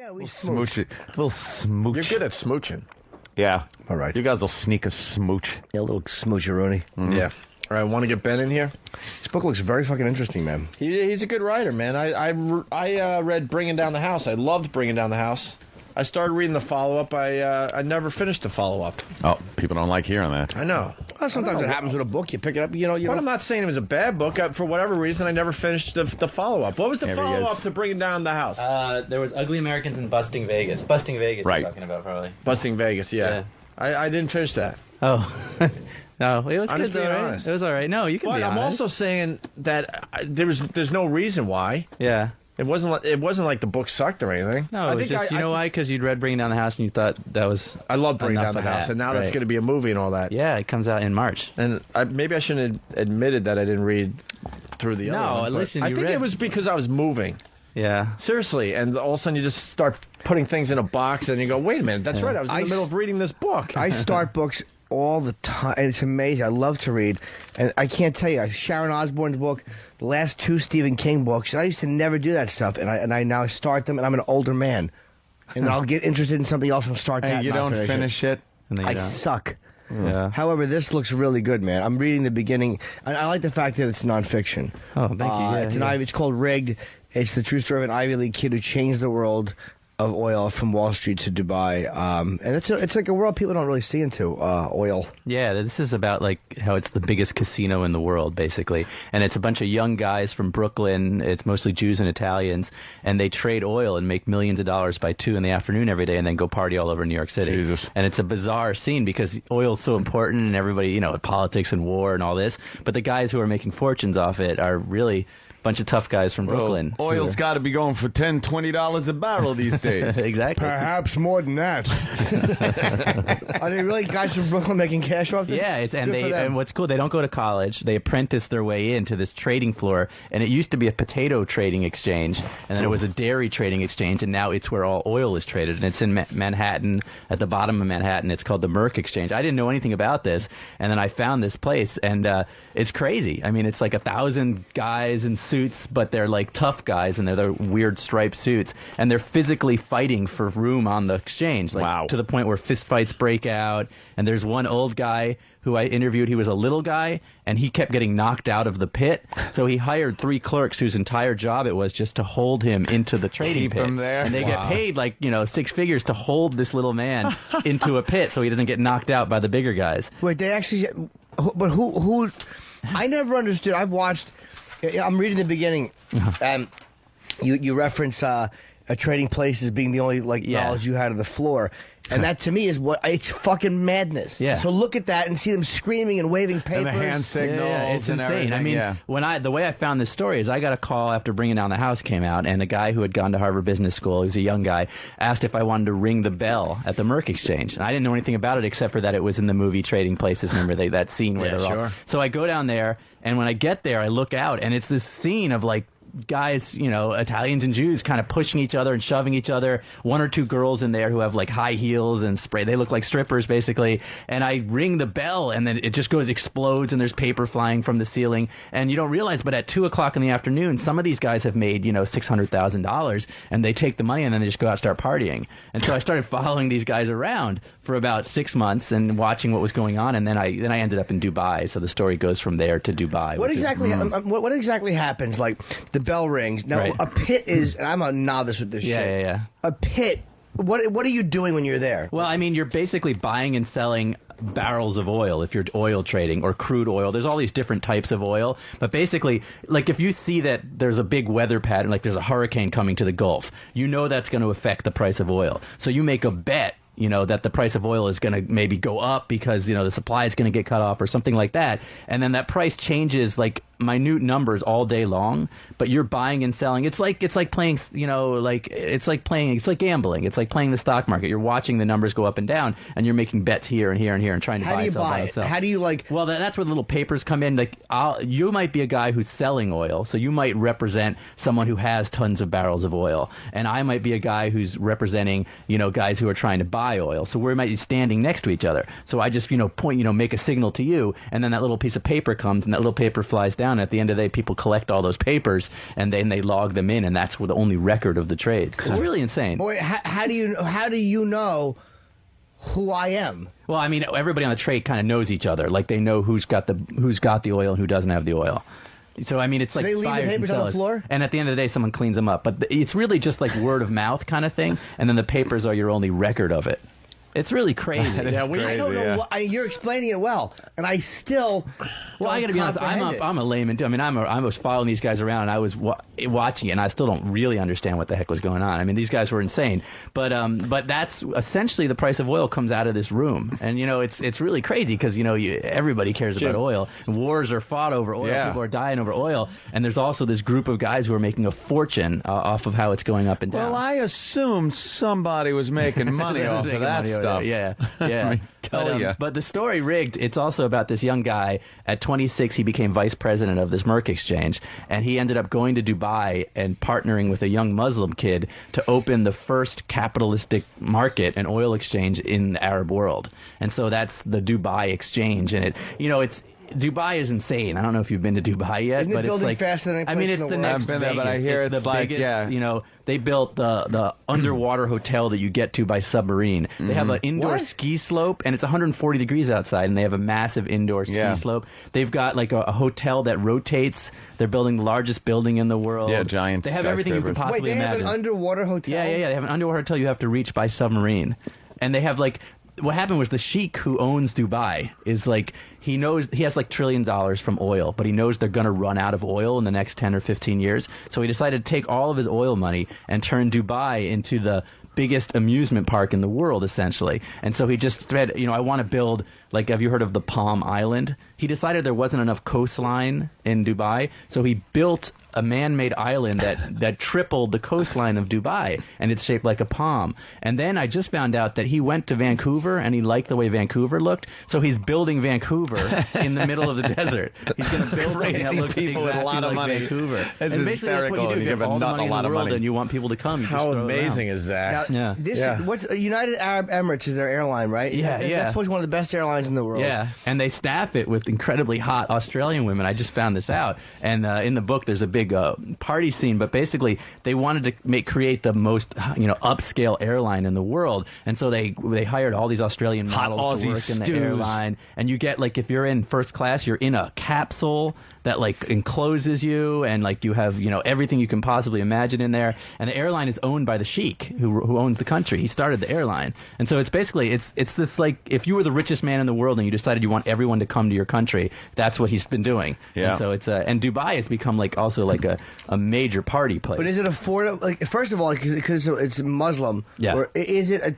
Yeah, we smooch it. A little smooch. You're good at smooching. Yeah. All right. You guys will sneak a smooch. Yeah, a little smoocheroonie. Yeah. All right, want to get Ben in here? This book looks very fucking interesting, man. He's a good writer, man. I read Bringing Down the House. I loved Bringing Down the House. I started reading the follow-up. I never finished the follow-up. Oh, people don't like hearing that. I know. Well, sometimes it happens with a book. You pick it up, you know. But I'm not saying it was a bad book. For whatever reason, I never finished the follow-up. What was the follow-up to Bringing Down the House? There was Ugly Americans and Busting Vegas. Busting Vegas, right. You're talking about, probably. Busting Vegas, yeah. I didn't finish that. Oh. No, it was I'm good just being though, honest. Right? It was all right. No, you can But be honest. I'm also saying that there's no reason why. Yeah. It wasn't like the book sucked or anything. No, it was just, you know why? Because you'd read Bringing Down the House and you thought that was I love Bringing enough Down the of House, that. and now that's Right. going to be a movie and all that. Yeah, it comes out in March. And maybe I shouldn't have admitted that I didn't read through the other No, one, but listen, I you think read- it was because I was moving. Yeah. Seriously, and all of a sudden you just start putting things in a box and you go, wait a minute, that's right, I was in the middle of reading this book. I start books all the time, and it's amazing. I love to read, and I can't tell you, Sharon Osbourne's book, the last 2 Stephen King books, and I used to never do that stuff, and I now start them, and I'm an older man, and then I'll get interested in something else and start that. Hey, you and not don't finish it. And then you I don't. suck. Yeah. However, this looks really good, man. I'm reading the beginning. I like the fact that it's nonfiction. Oh, thank you. Yeah, It's called Rigged. It's the true story of an Ivy League kid who changed the world of oil from Wall Street to Dubai. And it's like a world people don't really see into, oil. Yeah, this is about like how it's the biggest casino in the world, basically. And it's a bunch of young guys from Brooklyn. It's mostly Jews and Italians. And they trade oil and make millions of dollars by 2 in the afternoon every day and then go party all over New York City. Jesus. And it's a bizarre scene because oil's so important and everybody, you know, politics and war and all this. But the guys who are making fortunes off it are really bunch of tough guys from Brooklyn. Well, oil's got to be going for $10, $20 a barrel these days. Exactly. Perhaps more than that. Are they really guys from Brooklyn making cash off this? Yeah, Good for them. and what's cool, they don't go to college. They apprentice their way into this trading floor, and it used to be a potato trading exchange, and then it was a dairy trading exchange, and now it's where all oil is traded, and it's in Manhattan, at the bottom of Manhattan. It's called the Merck Exchange. I didn't know anything about this, and then I found this place, and it's crazy. I mean, it's like 1,000 guys in suits, but they're like tough guys, and they're their weird striped suits, and they're physically fighting for room on the exchange. Like, wow. To the point where fist fights break out, and there's one old guy who I interviewed. He was a little guy, and he kept getting knocked out of the pit. So he hired 3 clerks whose entire job it was just to hold him into the trading Keep pit. him there? And they get paid like, 6 figures to hold this little man into a pit so he doesn't get knocked out by the bigger guys. Wait, they actually... But who... I never understood. I've watched... I'm reading the beginning, and you reference trading places being the only knowledge you had of the floor. And that to me is it's fucking madness. Yeah. So look at that and see them screaming and waving papers. And the hand signals. Yeah, it's and insane. I everything, mean, the way I found this story is I got a call after Bringing Down the House came out, and a guy who had gone to Harvard Business School, he was a young guy, asked if I wanted to ring the bell at the Merck Exchange. And I didn't know anything about it except for that it was in the movie Trading Places. Remember that scene where they're all... So I go down there, and when I get there, I look out, and it's this scene of like guys, Italians and Jews kind of pushing each other and shoving each other. 1 or 2 girls in there who have like high heels and spray. They look like strippers basically. And I ring the bell and then it just explodes and there's paper flying from the ceiling. And you don't realize, but at 2 o'clock in the afternoon, some of these guys have made, $600,000 and they take the money and then they just go out and start partying. And so I started following these guys around for about 6 months and watching what was going on. And then I ended up in Dubai. So the story goes from there to Dubai. What exactly happens? Like the bell rings. Now, a pit is, and I'm a novice with this shit. Yeah. A pit, what are you doing when you're there? Well, I mean, you're basically buying and selling barrels of oil if you're oil trading, or crude oil. There's all these different types of oil. But basically, like if you see that there's a big weather pattern, like there's a hurricane coming to the Gulf, that's going to affect the price of oil. So you make a bet that the price of oil is going to maybe go up because, the supply is going to get cut off or something like that. And then that price changes like minute numbers all day long, but you're buying and selling. It's like playing, it's like gambling. It's like playing the stock market. You're watching the numbers go up and down and you're making bets here and here and here and trying to How do you buy it? How do you Well, that's where the little papers come in. Like you might be a guy who's selling oil, so you might represent someone who has tons of barrels of oil, and I might be a guy who's representing, guys who are trying to buy oil. So we might be standing next to each other. So I just, point, make a signal to you, and then that little piece of paper comes and that little paper flies down down. At the end of the day, people collect all those papers, and then they log them in, and that's the only record of the trades. It's really insane. Boy, how do you know who I am? Well, I mean, everybody on the trade kind of knows each other. Like, they know who's got the oil and who doesn't have the oil. So, I mean, it's like they leave the buyers and papers on the sellers. floor? And at the end of the day, someone cleans them up. But it's really just like word of mouth kind of thing. And then the papers are your only record of it. It's really crazy. I don't know. You're explaining it well, and I still. Well, I got to be honest. I'm a layman too. I mean, I was following these guys around, and I was watching it, and I still don't really understand what the heck was going on. I mean, these guys were insane. But that's essentially the price of oil comes out of this room, and it's really crazy because everybody cares about oil. And wars are fought over oil. Yeah. People are dying over oil, and there's also this group of guys who are making a fortune off of how it's going up and down. Well, I assumed somebody was making money off of that stuff. Yeah. But the story rigged. It's also about this young guy. At 26, he became vice president of this Merck exchange, and he ended up going to Dubai and partnering with a young Muslim kid to open the first capitalistic market and oil exchange in the Arab world. And so that's the Dubai exchange, and it's. Dubai is insane. I don't know if you've been to Dubai yet, Isn't but it it's like faster than any place it's in the the world? next I've been there, but I Vegas. hear It's it's the like, biggest, they built the underwater hotel that you get to by submarine. They have an indoor ski slope, and it's 140 degrees outside, and they have a massive indoor ski slope. They've got like a hotel that rotates. They're building the largest building in the world. Yeah, giant They have everything you could skyscrapers. possibly Wait, they imagine. have an underwater hotel? Yeah. They have an underwater hotel you have to reach by submarine. And they have what happened was the sheik who owns Dubai is he knows he has $1 trillion from oil, but he knows they're going to run out of oil in the next 10 or 15 years. So he decided to take all of his oil money and turn Dubai into the biggest amusement park in the world, essentially. And so he just said, I want to build, have you heard of the Palm Island? He decided there wasn't enough coastline in Dubai, so he built a man-made island that tripled the coastline of Dubai, and it's shaped like a palm. And then I just found out that he went to Vancouver, and he liked the way Vancouver looked, so he's building Vancouver in the middle of the desert. He's going to build something that looks people with a exactly lot of like money. Vancouver. This And is basically that's what you hysterical. do. You You have give a all the nut money a in lot the of world, money. and you want people to come. You just How throw it amazing around. is that? Now, Yeah. United Arab Emirates is their airline, right? Yeah. That's supposed to be one of the best airlines in the world. Yeah, and they staff it with incredibly hot Australian women. I just found this out. And in the book, there's a big party scene, but basically they wanted to create the most upscale airline in the world, and so they hired all these Australian models to work in the airline. And you get if you're in first class, you're in a capsule that encloses you, and you have everything you can possibly imagine in there. And the airline is owned by the sheik who owns the country. He started the airline, and so it's basically it's this if you were the richest man in the world and you decided you want everyone to come to your country, that's what he's been doing. Yeah. And so it's and Dubai has become also a major party place. But is it affordable? First of all, because it's Muslim. Yeah. Or is it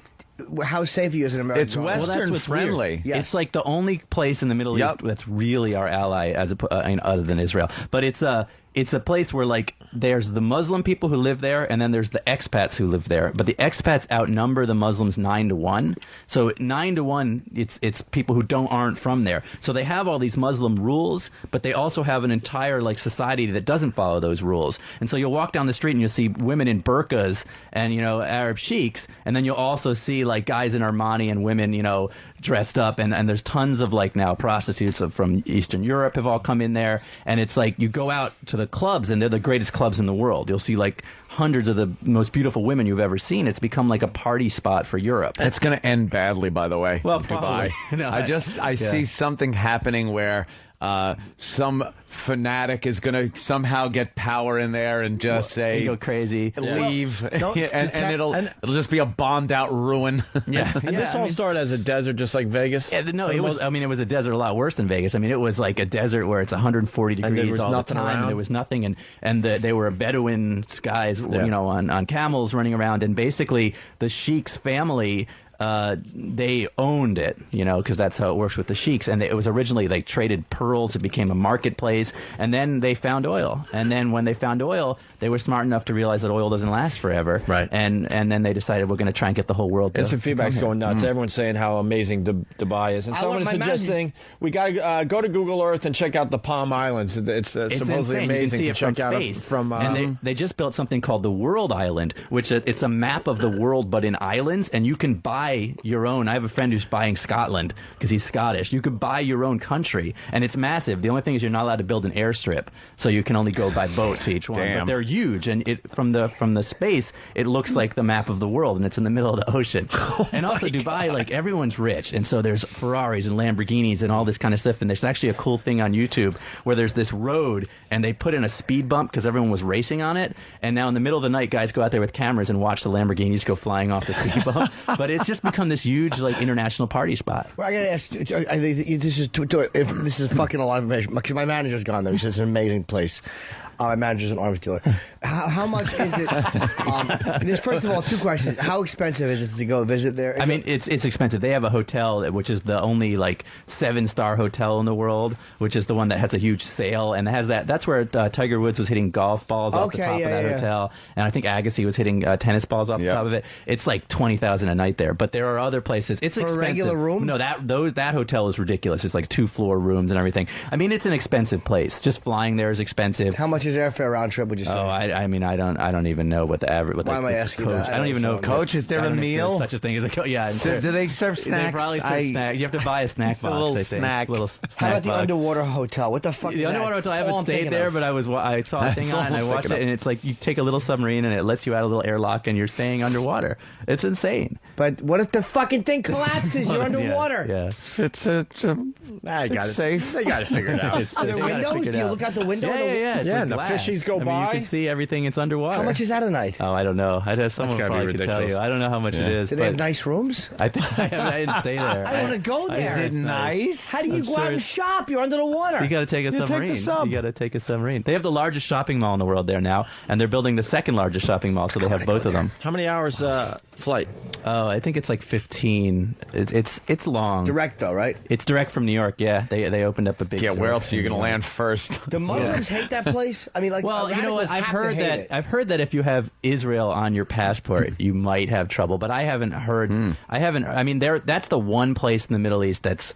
how safe are you as an American? It's driver? Western that's what's friendly. weird. Yes. It's the only place in the Middle East that's really our ally, other than Israel. But it's a place where there's the Muslim people who live there, and then there's the expats who live there. But the expats outnumber the Muslims 9-1. So 9-1, it's people who aren't from there. So they have all these Muslim rules, but they also have an entire society that doesn't follow those rules. And so you'll walk down the street and you'll see women in burqas and Arab sheiks, and then you'll also see guys in Armani and women dressed up, and there's tons of now prostitutes from Eastern Europe have all come in there, and it's you go out to the clubs and they're the greatest clubs in the world. You'll see hundreds of the most beautiful women you've ever seen. It's become a party spot for Europe. It's going to end badly, by the way. Well, Dubai. probably. No, I see something happening where some fanatic is going to somehow get power in there and just say, go crazy, leave, and it'll just be a bombed out ruin. Yeah, And this all started as a desert, just like Vegas. Yeah, no, it was. I mean, it was a desert a lot worse than Vegas. I mean, it was like a desert where it's 140 degrees all the time, and there was nothing, and they were Bedouin guys, on camels running around, and basically the sheik's family. They owned it, because that's how it works with the sheiks. And it was originally they traded pearls. It became a marketplace. And then they found oil. And then when they found oil, they were smart enough to realize that oil doesn't last forever. Right. And then they decided we're going to try and get the whole world to Instant feedback's going nuts. Everyone's saying how amazing Dubai is. And someone is suggesting we got to go to Google Earth and check out the Palm Islands. It's supposedly insane. amazing to check out from and they just built something called the World Island, which it's a map of the world but in islands, and you can buy your own. I have a friend who's buying Scotland because he's Scottish. You could buy your own country, and it's massive. The only thing is you're not allowed to build an airstrip, so you can only go by boat to each one. Damn. But they're huge, and from the space it looks like the map of the world, and it's in the middle of the ocean. And also Dubai, like everyone's rich, and so there's Ferraris and Lamborghinis and all this kind of stuff. And there's actually a cool thing on YouTube where there's this road, and they put in a speed bump because everyone was racing on it. And now in the middle of the night, guys go out there with cameras and watch the Lamborghinis go flying off the speed bump. But it's just become this huge like international party spot. Well, I gotta ask. I think this is if this is fucking a lot of information because my manager's gone there. He says it's an amazing place. My manager's an arms dealer. How much is it? There's first of all 2 questions. How expensive is it to go visit there? It's expensive. They have a hotel which is the only like 7-star hotel in the world, which is the one that has a huge sail and has that. That's where Tiger Woods was hitting golf balls off the top of that hotel, and I think Agassi was hitting tennis balls off the top of it. It's like $20,000 a night there, but there are other places. It's expensive. For a regular room? No, that hotel is ridiculous. It's like 2-floor rooms and everything. I mean, it's an expensive place. Just flying there is expensive. How much is airfare round trip? Would you say? Oh, I mean, I don't even know what the average. Why am I asking coach, that? I don't even know. Coach, is there a meal? Such a thing as a coach? Yeah. Do they serve snacks? They probably serve snacks. You have to buy a snack box. A little I think. snack. Little snack How about the box. underwater hotel? What the fuck? The is underwater that? hotel, I That's all haven't I'm stayed thinking there, of. but I saw a thing on and I watched it, and it's like you take a little submarine and it lets you out a little airlock and you're staying underwater. It's insane. But what if the fucking thing collapses? You're underwater. Yeah. It's safe. They got to figure it out. Are there windows? Do you look out the window? Yeah. It's like and the glass. fishies go I mean, by. you can see everything. It's underwater. How much is that a night? Oh, I don't know. Someone gotta be probably could tell ridiculous. you. I don't know how much it is. Do they have nice rooms? I didn't stay there. I want to go there. Is it nice? How do you go out and shop? You're under the water. You got to take a submarine. You got to take a submarine. They have the largest shopping mall in the world there now, and they're building the second largest shopping mall, so they have both of them. How many hours flight? Oh, I think it's like 15. It's long. Direct though, right? It's direct from New York. Yeah, they opened up a big. Yeah, where else are you going to New York. land first? The Muslims hate that place. I mean, like, Well, you know what? radicals have to hate it. I've heard that if you have Israel on your passport, you might have trouble. But I haven't heard. I haven't. I mean, that's the one place in the Middle East that's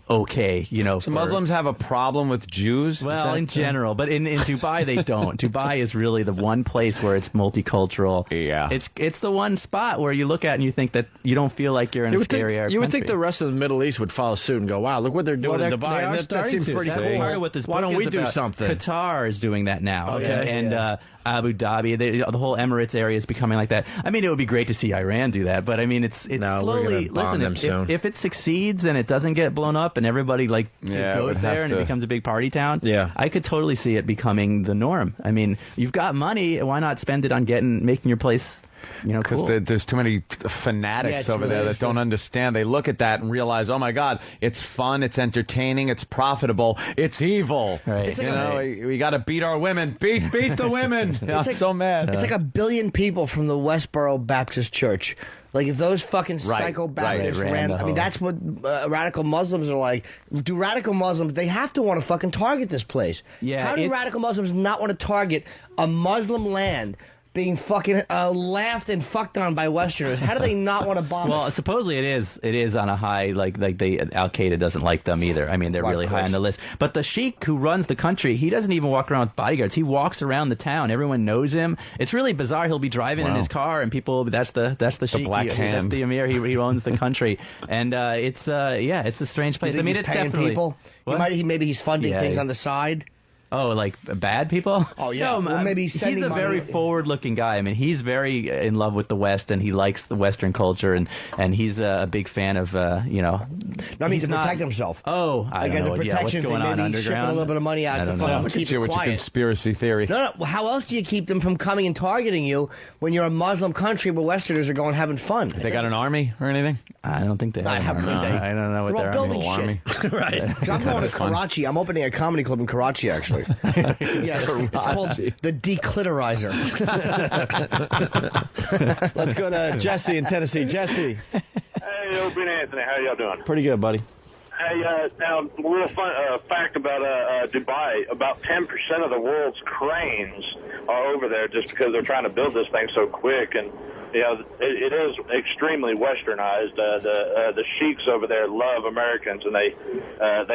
okay. You know, So Muslims have a problem with Jews? Well, in general, but in Dubai they don't. Dubai is really the one place where it's multicultural. Yeah. It's the one spot where you look at and you think that you don't feel like you're in a scary Arab You would think country. the rest of the Middle East would follow suit and go, wow, look what they're doing in Dubai. They are That starting seems to. pretty That's cool. part of what this Why book don't is we do about. something? Qatar is doing that now. Okay. And Abu Dhabi, the whole Emirates area is becoming like that. I mean, it would be great to see Iran do that, but I mean, it's No, we're slowly. gonna bomb them soon. If it succeeds and it doesn't get blown up and everybody just Yeah, it goes would there have and it to- becomes a big party town, Yeah. I could totally see it becoming the norm. I mean, you've got money, why not spend it on making your place, Because cool. there's too many Yeah, fanatics it's over there really that don't understand. They look at that and realize, oh my God, it's fun, it's entertaining, it's profitable, it's evil. Right. It's like you a- know, we got to beat our women. Beat the women. I'm like- so mad. It's like 1 billion people from the Westboro Baptist Church. Like, if those fucking Right, psycho right. Baptists Ran ran, the I whole- mean, that's what radical Muslims are like. Do radical Muslims, they have to want to fucking target this place. Yeah, How do it's- radical Muslims not want to target a Muslim land being fucking laughed and fucked on by Westerners? How do they not want to bomb Well, it? supposedly it is on a high, like they Al Qaeda doesn't like them either. I mean, they're Right, really of high on course. the list. But the sheik who runs the country, he doesn't even walk around with bodyguards. He walks around the town. Everyone knows him. It's really bizarre. He'll be driving in Wow. his car, and people, that's the sheik. Black That's Hand. the emir. He owns the country, and it's a strange place. You think I mean, he's it's paying definitely people? What? Maybe he's funding Yeah. things on the side. Oh, like bad people? Oh, yeah. No, Well, maybe he's sending a money. very forward-looking guy. I mean, he's very in love with the West, and he likes the Western culture, and he's a big fan of No, I mean, he's to not- protect himself. Oh, I Like, don't as know. a What's protection going thing, on maybe he's shipping a underground? little bit of money out I to don't fucking know. Look keep at you it with your quiet. conspiracy theory. No. Well, how else do you keep them from coming and targeting you when you're a Muslim country where Westerners are going having fun? They got an army or anything? I don't think they Nah, have. how an could army. they? I don't know what They're all their building army. shit. Right. 'Cause I'm going to Karachi. I'm opening a comedy club in Karachi, actually. Yeah, it's called the Declitorizer. Let's go to Jesse in Tennessee. Jesse. Hey, Opie and Anthony, how y'all doing? Pretty good, buddy. Hey, now, a little fun fact about Dubai. About 10% of the world's cranes are over there just because they're trying to build this thing so quick. And you know, it is extremely westernized. The sheiks over there love Americans, and they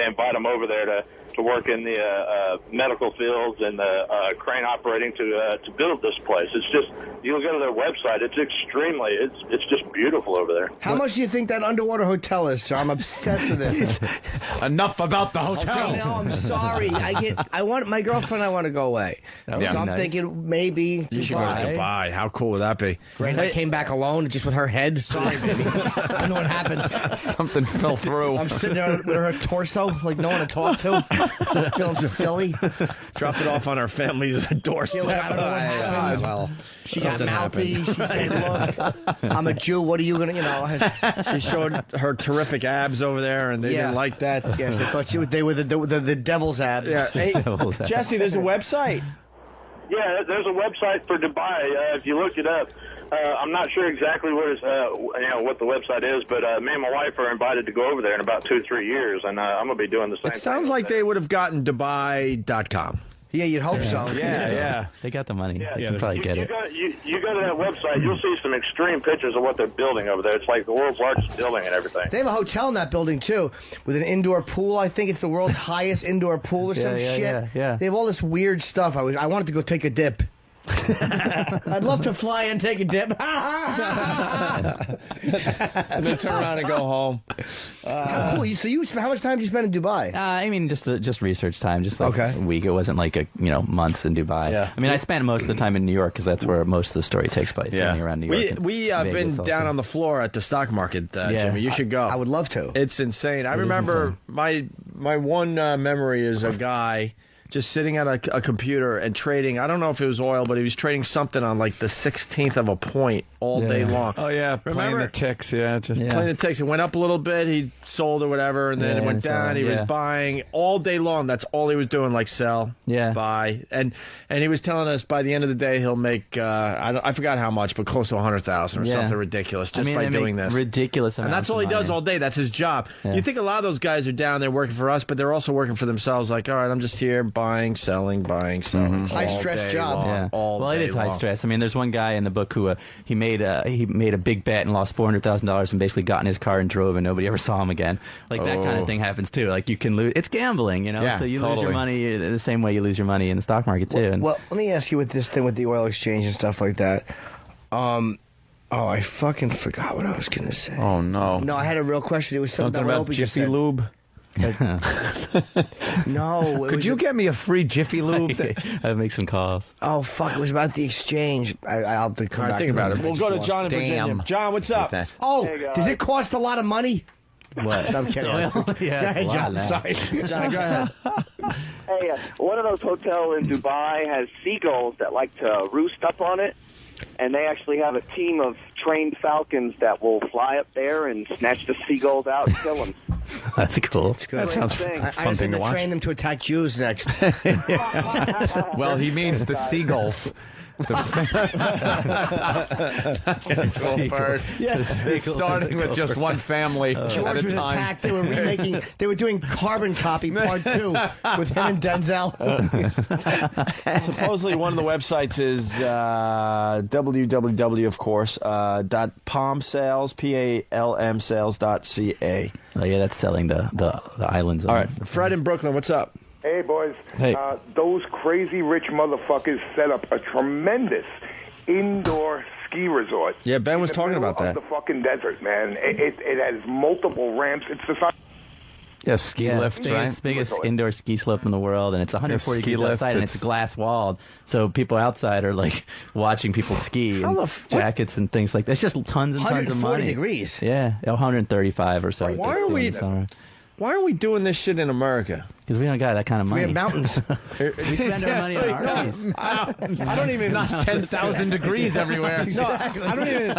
invite them over there to work in the medical fields and the crane operating to build this place. It's just, you'll go to their website. It's extremely, it's just beautiful over there. How much do you think that underwater hotel is, sir? I'm obsessed with it. Enough about the hotel. Okay, no, I'm sorry. I want my girlfriend. I want to go away. So I'm nice. thinking maybe You should go to Dubai. How cool would that be? Great. I came back alone, just with her head. Sorry, baby. I don't know what happened. Something fell through. I'm sitting there with her torso, like no one to talk to. Feeling silly. Drop it off on our family's doorstep. I don't know what happened. Well, She got something mouthy. happened. She said, "Look, I'm a Jew. What are you gonna, you know?" She showed her terrific abs over there, and they didn't like that. Yes, they thought they were the devil's abs. Yeah. Hey, Jesse, there's a website. Yeah, there's a website for Dubai. If you look it up, I'm not sure exactly what the website is, but me and my wife are invited to go over there in about 2-3 years, and I'm gonna be doing the same. It sounds like they would have gotten Dubai.com. Yeah, you'd hope so. Yeah. They got the money. Yeah, They can probably get you it. You go to that website, you'll see some extreme pictures of what they're building over there. It's like the world's largest building and everything. They have a hotel in that building too, with an indoor pool. I think it's the world's highest indoor pool or some shit. Yeah. They have all this weird stuff. I wanted to go take a dip. I'd love to fly and take a dip. And then turn around and go home. How cool! How much time did you spend in Dubai? I mean, just research time, just like Okay. a week. It wasn't like months in Dubai. Yeah. I mean, I spent most of the time in New York because that's where most of the story takes place. Yeah. Around New York. We and been Vegas down also. on the floor at the stock market, Jimmy. You should go. I would love to. It's insane. I remember my one memory is a guy just sitting at a computer and trading. I don't know if it was oil, but he was trading something on like the 16th of a point all day long. Oh yeah, playing Remember? the ticks. Yeah, just Playing the ticks. It went up a little bit. He sold or whatever, and then it went down. He was buying all day long. That's all he was doing, like sell, buy, and he was telling us by the end of the day he'll make I forgot how much, but close to 100,000 or something ridiculous just by doing this. Ridiculous And amounts that's all he of does money. all day. That's his job. You think a lot of those guys are down there working for us, but they're also working for themselves. Like, all right, I'm just here buying, selling. High stress job. Yeah. Well, it is high stress. I mean, there's one guy in the book who he made a big bet and lost $400,000 and basically got in his car and drove, and nobody ever saw him again. Like that kind of thing happens too. Like you can lose. It's gambling, Yeah, so you lose your money the same way you lose your money in the stock market too. Well, let me ask you with this thing with the oil exchange and stuff like that. I fucking forgot what I was gonna say. Oh no. No, I had a real question. It was something Something about about Opie just Jiffy said. Lube. No. Could you get me a free Jiffy Lube? I'd make some calls. Oh fuck! It was about the exchange. I'll have to come All right, back. think to about that. it. We'll go to John in Virginia. Damn. John, what's up? Oh, Hey, guys. does it cost a lot of money? What? No, I'm kidding. Yeah, Go ahead, it's a lot John. now. Sorry. John, go ahead. Hey, one of those hotels in Dubai has seagulls that like to roost up on it, and they actually have a team of trained falcons that will fly up there and snatch the seagulls out and kill them. That's cool. That sounds thing. I fun just thing need to watch. train them to attack Jews next. Well, he means the seagulls. Bird. Yes. Starting with just one family at George a was time. attacked. They were remaking. They were doing Carbon Copy Part 2 with him and Denzel. Supposedly one of the websites is www, of course, .palmsales, PALM sales.ca. Oh yeah, that's selling the islands. All right, Fred in Brooklyn, what's up? Hey, boys. Hey. Those crazy rich motherfuckers set up a tremendous indoor ski resort. Yeah, Ben was in the talking middle about that. of the fucking desert, man. It has multiple ramps. It's the size. Yeah, ski lift, right? biggest indoor ski slope in the world, and it's 140 ski degrees lift, outside, and it's glass walled. So people outside are like watching people ski and jackets and things like that. It's just tons and tons of 140 money. degrees. Yeah, 135 or so. Why are we- Why are we doing this shit in America? Because we don't got that kind of We money. have mountains. We spend our money on RVs. I don't even Not 10,000 degrees everywhere. No, I don't even.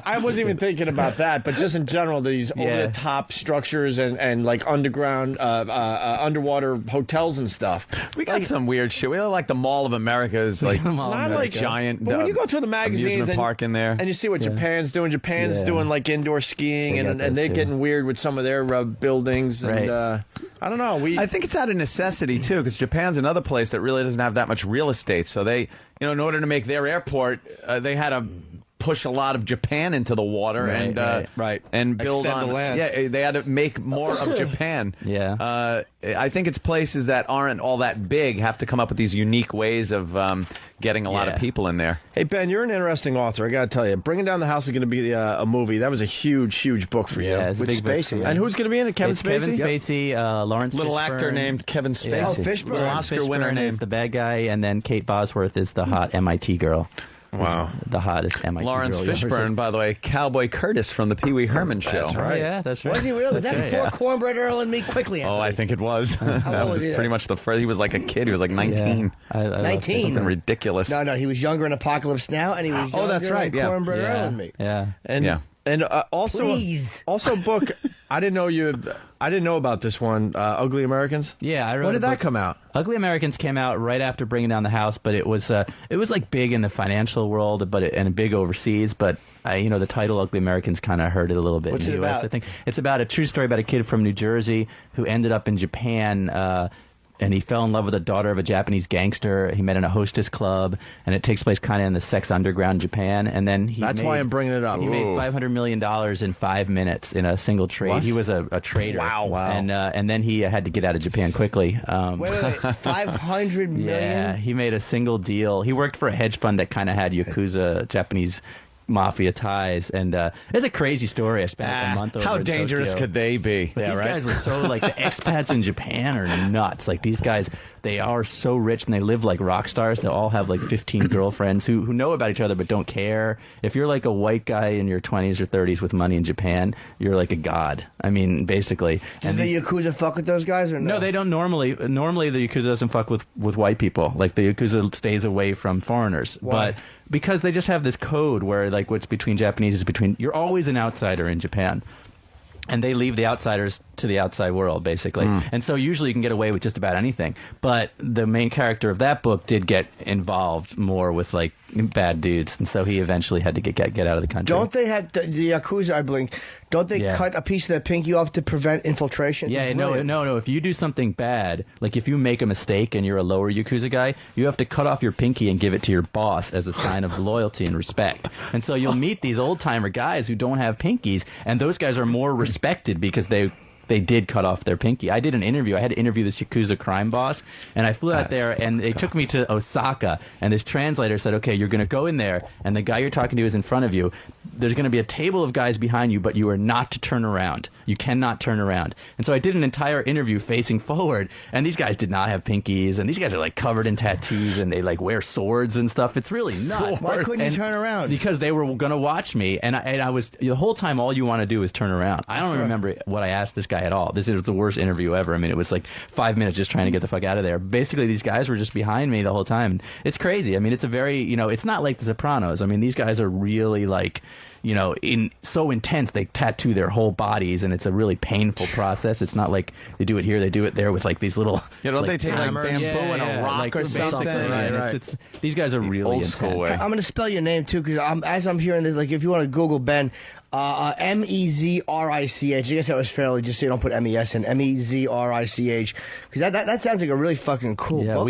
I wasn't even thinking about that, but just in general, these over the top structures and like underground, underwater hotels and stuff. We got some weird shit. We like the Mall of America is like Mall of Not like America. giant. But when you go through the magazines amusement and, park in there, and you see what Japan's doing, Japan's Yeah. doing like indoor skiing, They got and those they're too. getting weird with some of their buildings. And Right. I don't know. I think it's out of necessity too, because Japan's another place that really doesn't have that much real estate. So they, in order to make their airport, they had to push a lot of Japan into the water and build Extend on the land. Yeah, they had to make more of Japan. Yeah. I think it's places that aren't all that big have to come up with these unique ways of getting a lot of people in there. Hey, Ben, you're an interesting author. I got to tell you, Bringing Down the House is going to be a movie. That was a huge book for you. Yeah, it's a big book. Spacey. And who's going to be in it? Kevin It's Spacey. Kevin Spacey, Lawrence Little Fishburne. actor named Kevin Spacey. Yeah. Oh, Fishburne. Little Oscar winner Fishburne named is the bad guy, and then Kate Bosworth is the hot MIT girl. Wow. The hottest MIT Lawrence girl. Fishburne, by the way, Cowboy Curtis from the Pee Wee Herman show. That's right. Oh, yeah, that's right. Was he really? Was that That's before right, Cornbread Earl and Me? Quickly, Oh, I think it was. That old was was he? pretty much the first. He was like a kid. He was like 19. I love 19? Something ridiculous. No, he was younger in Apocalypse Now, and he was younger that's right, in yeah. Cornbread Earl and Me. Yeah. And also, Please. also book. I didn't know about this one. Ugly Americans. Yeah, I wrote When a did that book. come out? Ugly Americans came out right after Bringing Down the House, but it was like big in the financial world, and big overseas. But the title Ugly Americans kind of hurt it a little bit What's in it the U.S. about? I think it's about a true story about a kid from New Jersey who ended up in Japan. And he fell in love with the daughter of a Japanese gangster. He met in a hostess club, and it takes place kind of in the sex underground Japan. And then That's why I'm bringing it up. He made $500 million in 5 minutes in a single trade. What? He was a trader. Wow. And then he had to get out of Japan quickly. Wait, 500 million? Yeah, he made a single deal. He worked for a hedge fund that kind of had Yakuza, Japanese mafia ties, and it's a crazy story. I spent a month over How in dangerous Tokyo. could they be? But these guys were so, like, the expats in Japan are nuts. Like, these guys, they are so rich and they live like rock stars. They all have like 15 girlfriends who know about each other but don't care. If you're like a white guy in your 20s or 30s with money in Japan, you're like a god. I mean, basically. Does the Yakuza fuck with those guys or no? No, they don't normally. Normally, the Yakuza doesn't fuck with white people. Like, the Yakuza stays away from foreigners. Why? But because they just have this code where, like, what's between Japanese is between... You're always an outsider in Japan. And they leave the outsiders to the outside world, basically. And so usually you can get away with just about anything. But the main character of that book did get involved more with, like, bad dudes. And so he eventually had to get out of the country. Don't they have the Yakuza, I believe, don't they cut a piece of their pinky off to prevent infiltration? Yeah, no. If you do something bad, like if you make a mistake and you're a lower Yakuza guy, you have to cut off your pinky and give it to your boss as a sign of loyalty and respect. And so you'll meet these old-timer guys who don't have pinkies, and those guys are more respected because they did cut off their pinky. I did an interview. I had to interview this Yakuza crime boss, and I flew out there, and they took me to Osaka, and this translator said, okay, you're going to go in there, and the guy you're talking to is in front of you. There's going to be a table of guys behind you, but you are not to turn around. You cannot turn around. And so I did an entire interview facing forward, and these guys did not have pinkies, and these guys are, like, covered in tattoos, and they, like, wear swords and stuff. It's really nuts. Why couldn't you turn around? Because they were going to watch me, and I was, the whole time, all you want to do is turn around. I don't remember what I asked this guy at all. This was the worst interview ever. I mean, it was like 5 minutes just trying to get the fuck out of there. Basically, these guys were just behind me the whole time. It's crazy. I mean, it's a very, it's not like The Sopranos. I mean, these guys are really, like, so intense. They tattoo their whole bodies, and it's a really painful process. It's not like they do it here, they do it there with, like, these little... don't they take, like, hammers? bamboo and a rock like, or basically, something? and it's these guys are really old intense. school way. I'm going to spell your name, too, because as I'm hearing this, like, if you want to Google Ben, Mezrich. I guess that was fairly, just so you don't put MES in, Mezrich. Because that sounds like a really fucking cool book.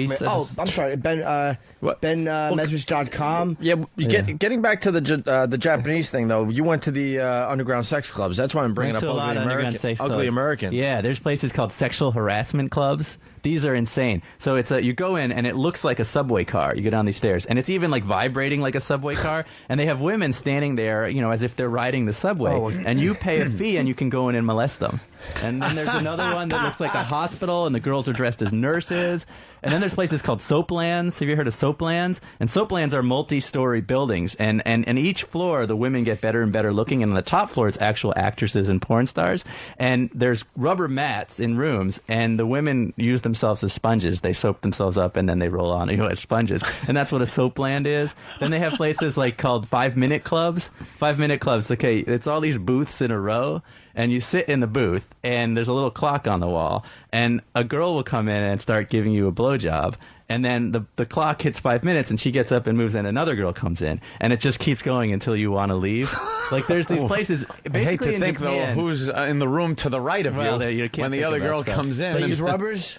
I'm sorry, Mezrich.com. Yeah, getting back to the Japanese thing, though, you went to the underground sex clubs. That's why I'm bringing up Ugly Americans. Yeah, there's places called sexual harassment clubs. These are insane. So it's you go in and it looks like a subway car. You go down these stairs and it's even like vibrating like a subway car. And they have women standing there, as if they're riding the subway. And you pay a fee and you can go in and molest them. And then there's another one that looks like a hospital and the girls are dressed as nurses. And then there's places called soaplands. Have you heard of soaplands? And soaplands are multi-story buildings. And each floor, the women get better and better looking. And on the top floor, it's actual actresses and porn stars. And there's rubber mats in rooms. And the women use themselves as sponges. They soap themselves up and then they roll on, as sponges. And that's what a soapland is. Then they have places like called 5-minute clubs. 5-minute clubs. Okay, it's all these booths in a row. And you sit in the booth, and there's a little clock on the wall, and a girl will come in and start giving you a blowjob, And then the clock hits 5 minutes, and she gets up and moves, and another girl comes in, and it just keeps going until you want to leave. Like there's these places. I hate to think though who's in the room to the right of you when the other girl comes in. They use rubbers.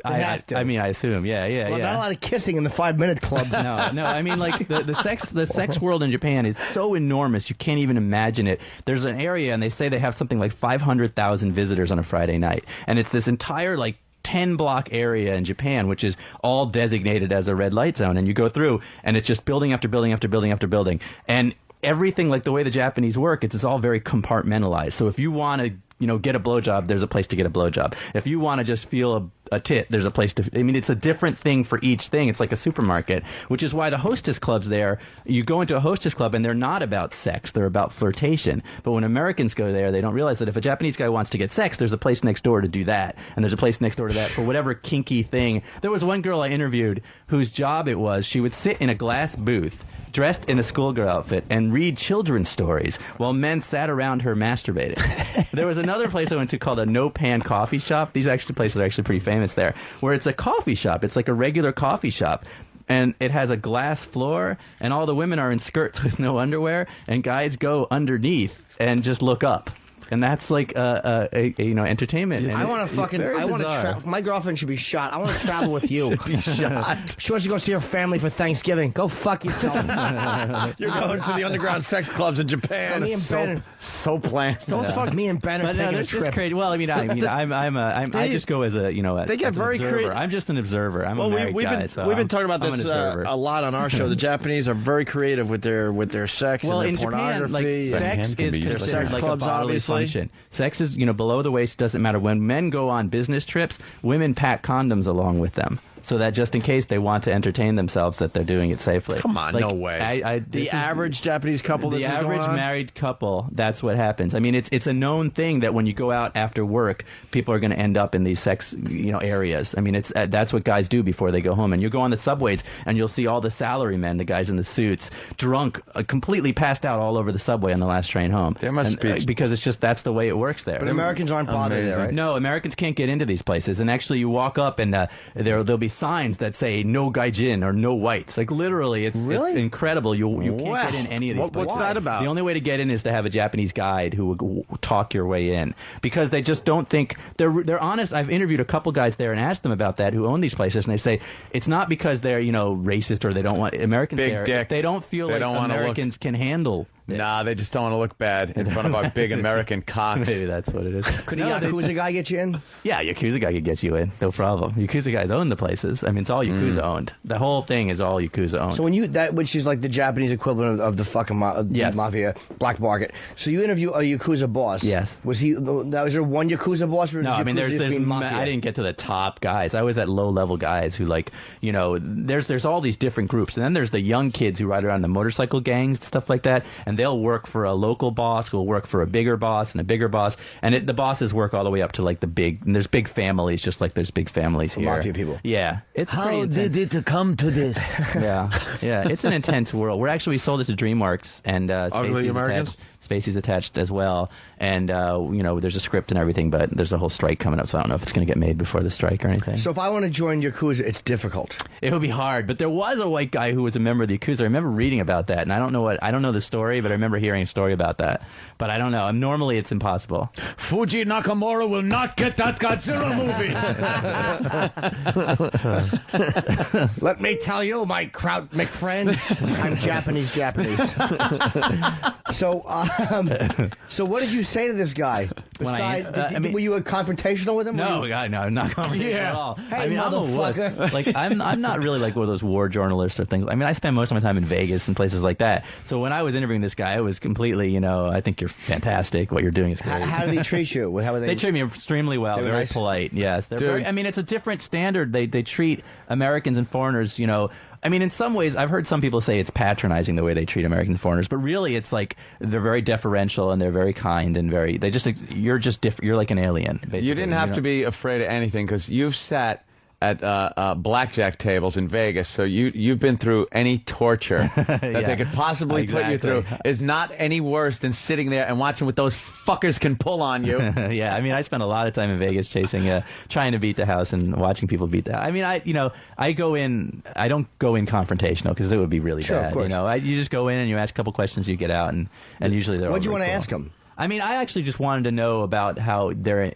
I mean, I assume, yeah. Not a lot of kissing in the 5 minute club. No. I mean, like the sex world in Japan is so enormous you can't even imagine it. There's an area, and they say they have something like 500,000 visitors on a Friday night, and it's this entire 10-block area in Japan, which is all designated as a red light zone, and you go through, and it's just building after building after building after building, and everything, like the way the Japanese work, it's all very compartmentalized. So if you want to get a blowjob, there's a place to get a blowjob. If you want to just feel a tit, there's a place to... I mean, it's a different thing for each thing. It's like a supermarket, which is why the hostess clubs there, you go into a hostess club and they're not about sex. They're about flirtation. But when Americans go there, they don't realize that if a Japanese guy wants to get sex, there's a place next door to do that. And there's a place next door to that for whatever kinky thing. There was one girl I interviewed whose job it was, she would sit in a glass booth dressed in a schoolgirl outfit and read children's stories while men sat around her masturbating. There was another place I went to called a No Pan Coffee Shop. These places are actually pretty famous there, where it's a coffee shop. It's like a regular coffee shop. And it has a glass floor, and all the women are in skirts with no underwear, and guys go underneath and just look up. And that's like entertainment. I want to my girlfriend should be shot. I want to travel with you. Should be shot. She wants to go see her family for Thanksgiving. Go fuck yourself. You're going to the underground sex clubs in Japan. Me and Ben. So planned. Don't fuck me and Ben are taking a trip. Crazy. Well, I just go as they get very creative. I'm just an observer. I'm a married guy. We've been talking about this a lot on our show. The Japanese are very creative with their sex and their in pornography. Japan, sex is considered like a bodily function. Sex is, below the waist, doesn't matter. When men go on business trips, women pack condoms along with them, so that just in case they want to entertain themselves, that they're doing it safely. Come on, no way. The average Japanese couple, the average married couple, that's what happens. I mean, it's a known thing that when you go out after work, people are going to end up in these sex areas. I mean, that's what guys do before they go home. And you go on the subways, and you'll see all the salarymen, the guys in the suits, drunk, completely passed out all over the subway on the last train home. There must be because it's just that's the way it works there. But Americans aren't bothered there, right? No, Americans can't get into these places. And actually, you walk up, and there'll be signs that say no gaijin or no whites. Like literally, it's incredible. You can't get in any of these places. What's that about? The only way to get in is to have a Japanese guide who will talk your way in, because they just don't think they're honest. I've interviewed a couple guys there and asked them about that who own these places, and they say it's not because they're racist or they don't want Americans big there. Dick. They don't feel like Americans can handle this. Nah, they just don't want to look bad in front of our big American cocks. Maybe that's what it is. Could a Yakuza guy get you in? Yeah, Yakuza guy could get you in. No problem. Yakuza guys own the places. I mean, it's all Yakuza owned. The whole thing is all Yakuza owned. So which is like the Japanese equivalent of the fucking mafia, black market. So you interview a Yakuza boss. Yes. Was there one Yakuza boss? Or no, I mean, I didn't get to the top guys. I was at low-level guys who there's all these different groups. And then there's the young kids who ride around the motorcycle gangs, stuff like that, and they'll work for a local boss who will work for a bigger boss and a bigger boss. And the bosses work all the way up to like and there's big families, just like there's big families here. Mafia people. Yeah. It's How did it come to this? Yeah. It's an intense world. We sold it to DreamWorks, and Ugly Americans? Spacey's attached as well. And, there's a script and everything, but there's a whole strike coming up, so I don't know if it's going to get made before the strike or anything. So if I want to join Yakuza, it's difficult. It would be hard, but there was a white guy who was a member of the Yakuza. I remember reading about that, and I don't know the story, but I remember hearing a story about that. But I don't know. Normally, it's impossible. Fuji Nakamura will not get that Godzilla movie. Let me tell you, my Kraut McFriend, I'm Japanese. So what did you say to this guy? Were you confrontational with him? No, I'm not confrontational at all. Hey, I mean, I'm a wuss. I'm not really like one of those war journalists or things. I mean, I spend most of my time in Vegas and places like that. So when I was interviewing this guy, I was completely, I think you're fantastic. What you're doing is great. How do they treat you? They treat me extremely well. Very nice. Polite. Yes. I mean, it's a different standard. They treat Americans and foreigners, I mean, in some ways, I've heard some people say it's patronizing the way they treat American foreigners, but really it's like they're very deferential and they're very kind and you're just different. You're like an alien, basically. You didn't have to be afraid of anything because you've sat at blackjack tables in Vegas. So you've been through any torture that they could possibly put you through is not any worse than sitting there and watching what those fuckers can pull on you. Yeah, I mean, I spent a lot of time in Vegas chasing, trying to beat the house and watching people beat the house. I mean, I go in. I don't go in confrontational because it would be really bad. You just go in and you ask a couple questions, you get out, and usually they're. What do you want to cool. ask them? I mean, I actually just wanted to know about how their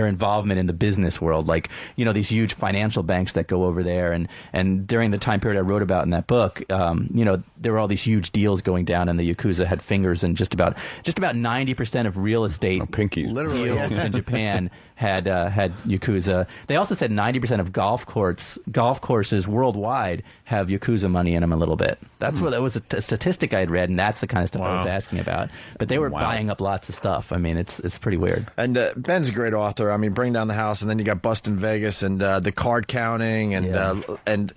involvement in the business world, like, these huge financial banks that go over there, and during the time period I wrote about in that book, there were all these huge deals going down, and the Yakuza had fingers in just about 90% of real estate pinkies. Literally, deals in Japan had Yakuza. They also said 90% of golf courses worldwide have Yakuza money in them a little bit. That's what that was a statistic I had read, and that's the kind of stuff I was asking about. But they were buying up lots of stuff. I mean, it's pretty weird. And Ben's a great author. I mean, Bring Down the House, and then you got Bust in Vegas, and the card counting, and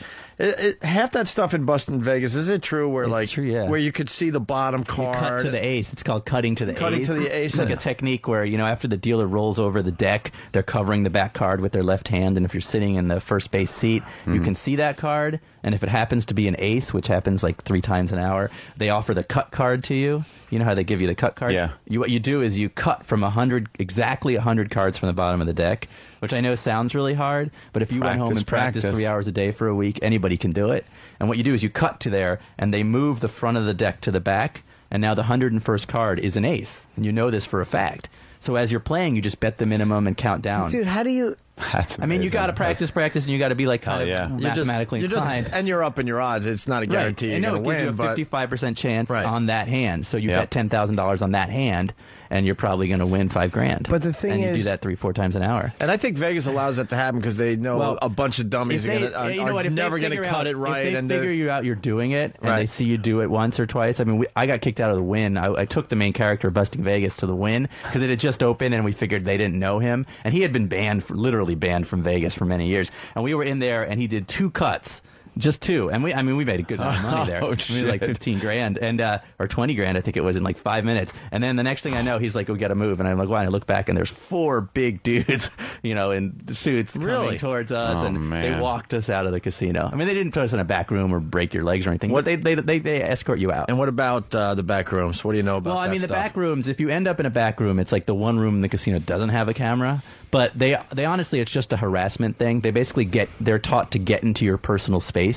half that stuff in Bust in Vegas, is it true? Where true, where you could see the bottom card, you cut to the ace. It's called cutting to the ace. Cutting to the ace. It's like a technique where after the dealer rolls over the deck, they're covering the back card with their left hand, and if you're sitting in the first base seat, you can see that card. And if it happens to be an ace, which happens like 3 times an hour, they offer the cut card to you. You know how they give you the cut card? Yeah. What you do is you cut from exactly 100 cards from the bottom of the deck, which I know sounds really hard, but if you went home and practiced 3 hours a day for a week, anybody can do it. And what you do is you cut to there, and they move the front of the deck to the back, and now the 101st card is an ace. And you know this for a fact. So as you're playing, you just bet the minimum and count down. Dude, how do you... That's I mean, you got to practice, and you got to be like kind of mathematically inclined. And you're up in your odds. It's not a guarantee you're going to win. It gives you a 55% chance on that hand. So you bet $10,000 on that hand, and you're probably going to win $5,000. But the thing and is, you do that 3-4 times an hour. And I think Vegas allows that to happen because they know a bunch of dummies are never going to cut it right. If they figure you out, you're doing it, and they see you do it once or twice. I mean, I got kicked out of the Win. I took the main character, Busting Vegas, to the Win because it had just opened, and we figured they didn't know him, and he had been literally banned from Vegas for many years. And we were in there, and he did 2 cuts. Just 2, and we made a good amount of money there. We made like $15,000 and or $20,000, I think it was, in like 5 minutes. And then the next thing I know, he's like, "We got to move," and I'm like, "Why?" And I look back, and there's 4 big dudes, in suits coming towards us, they walked us out of the casino. I mean, they didn't put us in a back room or break your legs or anything. But they escort you out. And what about the back rooms? What do you know about? Well, I mean, the back rooms. If you end up in a back room, it's like the one room in the casino doesn't have a camera. But they honestly, it's just a harassment thing. They basically they're taught to get into your personal space.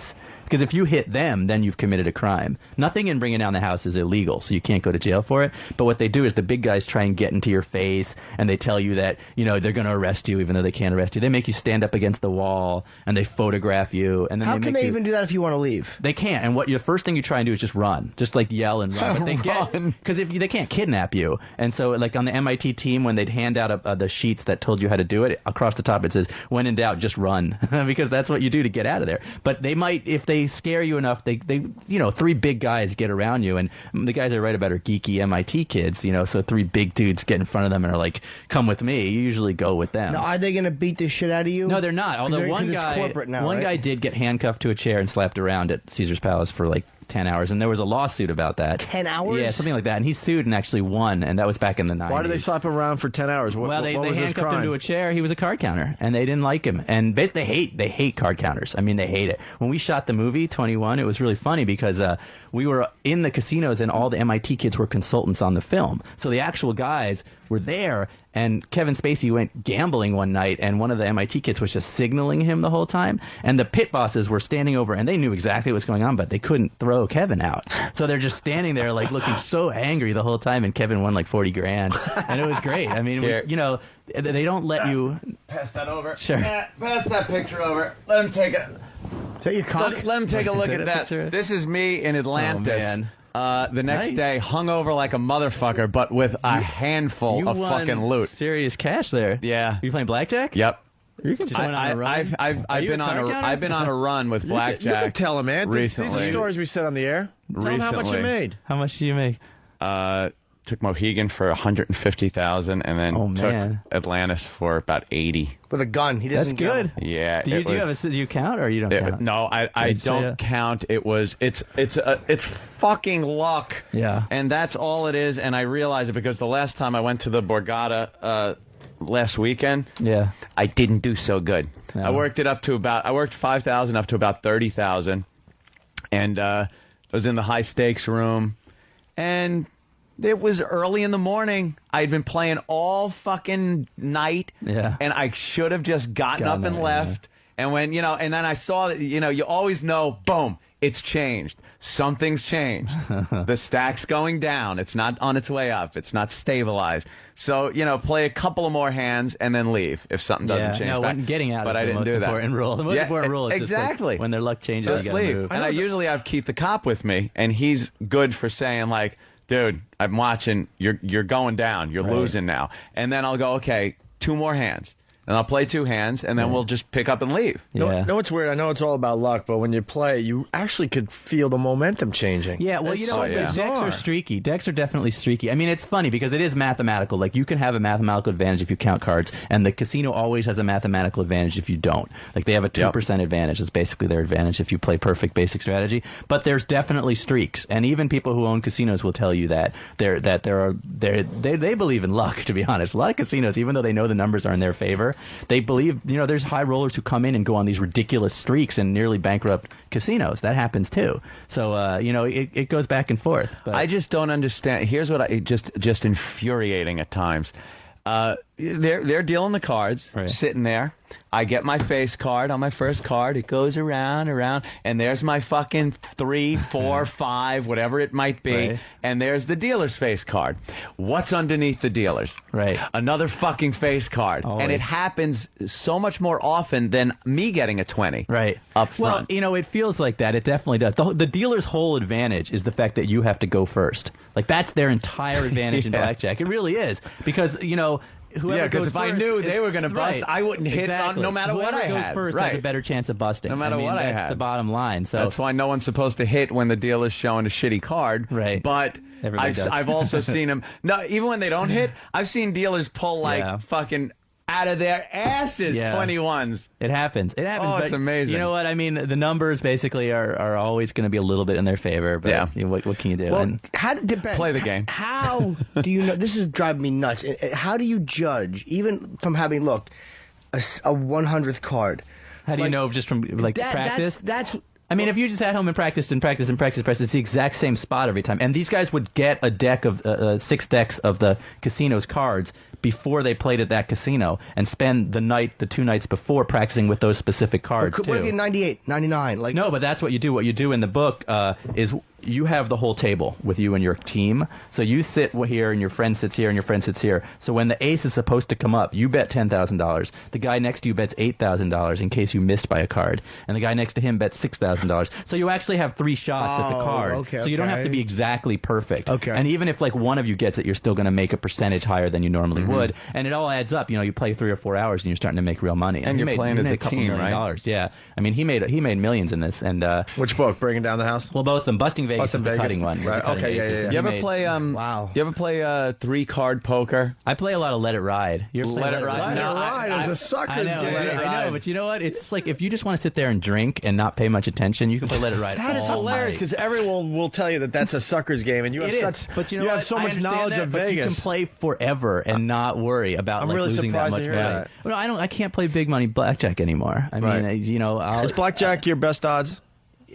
Because if you hit them, then you've committed a crime. Nothing in Bringing Down the House is illegal, so you can't go to jail for it. But what they do is the big guys try and get into your face, and they tell you that, they're going to arrest you even though they can't arrest you. They make you stand up against the wall, and they photograph you. And then how can they even do that if you want to leave? They can't. And the first thing you try and do is just run. Just like yell and run. But they because they can't kidnap you. And so like on the MIT team, when they'd hand out the sheets that told you how to do it, across the top it says, "When in doubt, just run." Because that's what you do to get out of there. But they might, if they scare you enough, they 3 big guys get around you, and the guys I write about are geeky MIT kids, so 3 big dudes get in front of them and are like, "Come with me." You usually go with them. Now, are they going to beat the shit out of you? No, they're not. Although one guy did get handcuffed to a chair and slapped around at Caesar's Palace for like 10 hours, and there was a lawsuit about that. 10 hours? Yeah, something like that. And he sued and actually won, and that was back in the 90s. Why did they slap him around for 10 hours? They handcuffed him to a chair. He was a card counter, and they didn't like him. And they hate card counters. I mean, they hate it. When we shot the movie 21, it was really funny because we were in the casinos, and all the MIT kids were consultants on the film. So the actual guys were there, and Kevin Spacey went gambling one night, and one of the MIT kids was just signaling him the whole time. And the pit bosses were standing over, and they knew exactly what's going on, but they couldn't throw Kevin out. So they're just standing there, like, looking so angry the whole time, and Kevin won like $40,000. And it was great. I mean, they don't let you... Pass that over. Sure. Pass that picture over. Let him take it. Is that your cock? Let him take a look at that. This is me in Atlantis. Oh, man. The next day, hungover like a motherfucker, but with a handful of fucking loot. Serious cash there. Yeah. You playing blackjack? Yep. You can just went on a run. I've been on a run with blackjack. You can tell them, man. Recently. These are stories we said on the air. Tell them how much you made. How much do you make? Took Mohegan for $150,000, and then took Atlantis for about $80,000 with a gun. He doesn't. That's good. Yeah. Do you count or you don't count? No, I don't count. It's fucking luck. Yeah. And that's all it is. And I realize it because the last time I went to the Borgata last weekend. Yeah. I didn't do so good. No. I worked 5,000 up to about 30,000, and I was in the high stakes room, and it was early in the morning. I'd been playing all fucking night, and I should have just gotten up and left. And when, and then I saw that, you always know, boom, it's changed. Something's changed. The stack's going down. It's not on its way up. It's not stabilized. So, play a couple of more hands and then leave if something doesn't change. No, when getting out is the most important rule. The most important rule is exactly. Just when their luck changes, just you gotta leave. move. And I usually have Keith the cop with me, and he's good for saying, like, dude, I'm watching. You're going down. You're losing now. And then I'll go, okay, 2 more hands. And I'll play 2 hands, and then we'll just pick up and leave. Yeah. No, it's weird. I know it's all about luck, but when you play, you actually could feel the momentum changing. Yeah, well, decks are streaky. Decks are definitely streaky. I mean, it's funny because it is mathematical. Like, you can have a mathematical advantage if you count cards, and the casino always has a mathematical advantage if you don't. Like, they have a 2% advantage. It's basically their advantage if you play perfect basic strategy. But there's definitely streaks, and even people who own casinos will tell you that they believe in luck, to be honest. A lot of casinos, even though they know the numbers are in their favor, they believe, there's high rollers who come in and go on these ridiculous streaks and nearly bankrupt casinos. That happens too. So, it goes back and forth. But I just don't understand. Here's what just infuriating at times. They're dealing the cards, sitting there. I get my face card on my first card. It goes around, and there's my fucking 3, 4, 5, whatever it might be. Right. And there's the dealer's face card. What's underneath the dealer's? Right. Another fucking face card. Always. And it happens so much more often than me getting a 20. Right. Up front. Well, it feels like that. It definitely does. The dealer's whole advantage is the fact that you have to go first. Like, that's their entire advantage in blackjack. It really is. Because, because if I knew they were going to bust, I wouldn't hit on, no matter what I goes had. First has a better chance of busting. No matter what I had. That's the bottom line. So that's why no one's supposed to hit when the dealer's showing a shitty card. Right. But I've also seen them. No, even when they don't hit, I've seen dealers pull fucking out of their asses 21s. It happens. It happens. Oh, it's amazing. You know what? I mean, the numbers basically are always going to be a little bit in their favor. But what can you do? Well, play the game. How do you know? This is driving me nuts. How do you judge, even from having looked a 100th card? How do you know just from practice? I mean, if you just at home and practice, it's the exact same spot every time. And these guys would get a deck of 6 decks of the casino's cards before they played at that casino and spend the 2 nights before practicing with those specific cards, too. What if you're 98, 99? No, but that's what you do. What you do in the book is you have the whole table with you and your team. So you sit here, and your friend sits here, and your friend sits here. So when the ace is supposed to come up, you bet $10,000. The guy next to you bets $8,000 in case you missed by a card. And the guy next to him bets $6,000. So you actually have 3 shots at the card. So you don't have to be exactly perfect. Okay. And even if one of you gets it, you're still going to make a percentage higher than you normally would. And it all adds up. You play 3 or 4 hours, and you're starting to make real money. And you're playing as a team, right? $2 million. Yeah. I mean, he made millions in this. And which book? Breaking Down the House? Well, both of them. Busting Vegas is the cutting one. Right. Okay. Yeah. You ever play? Wow. You ever play 3-card poker? I play a lot of Let It Ride. Let It Ride. Let It Ride is a sucker's game. I know, but you know what? It's like if you just want to sit there and drink and not pay much attention, you can play Let It Ride. That is hilarious because everyone will tell you that that's a sucker's game, and you have but you have so much knowledge of Vegas. You can play forever and not worry about losing that much money. Well, I can't play big money blackjack anymore. I mean, is blackjack your best odds?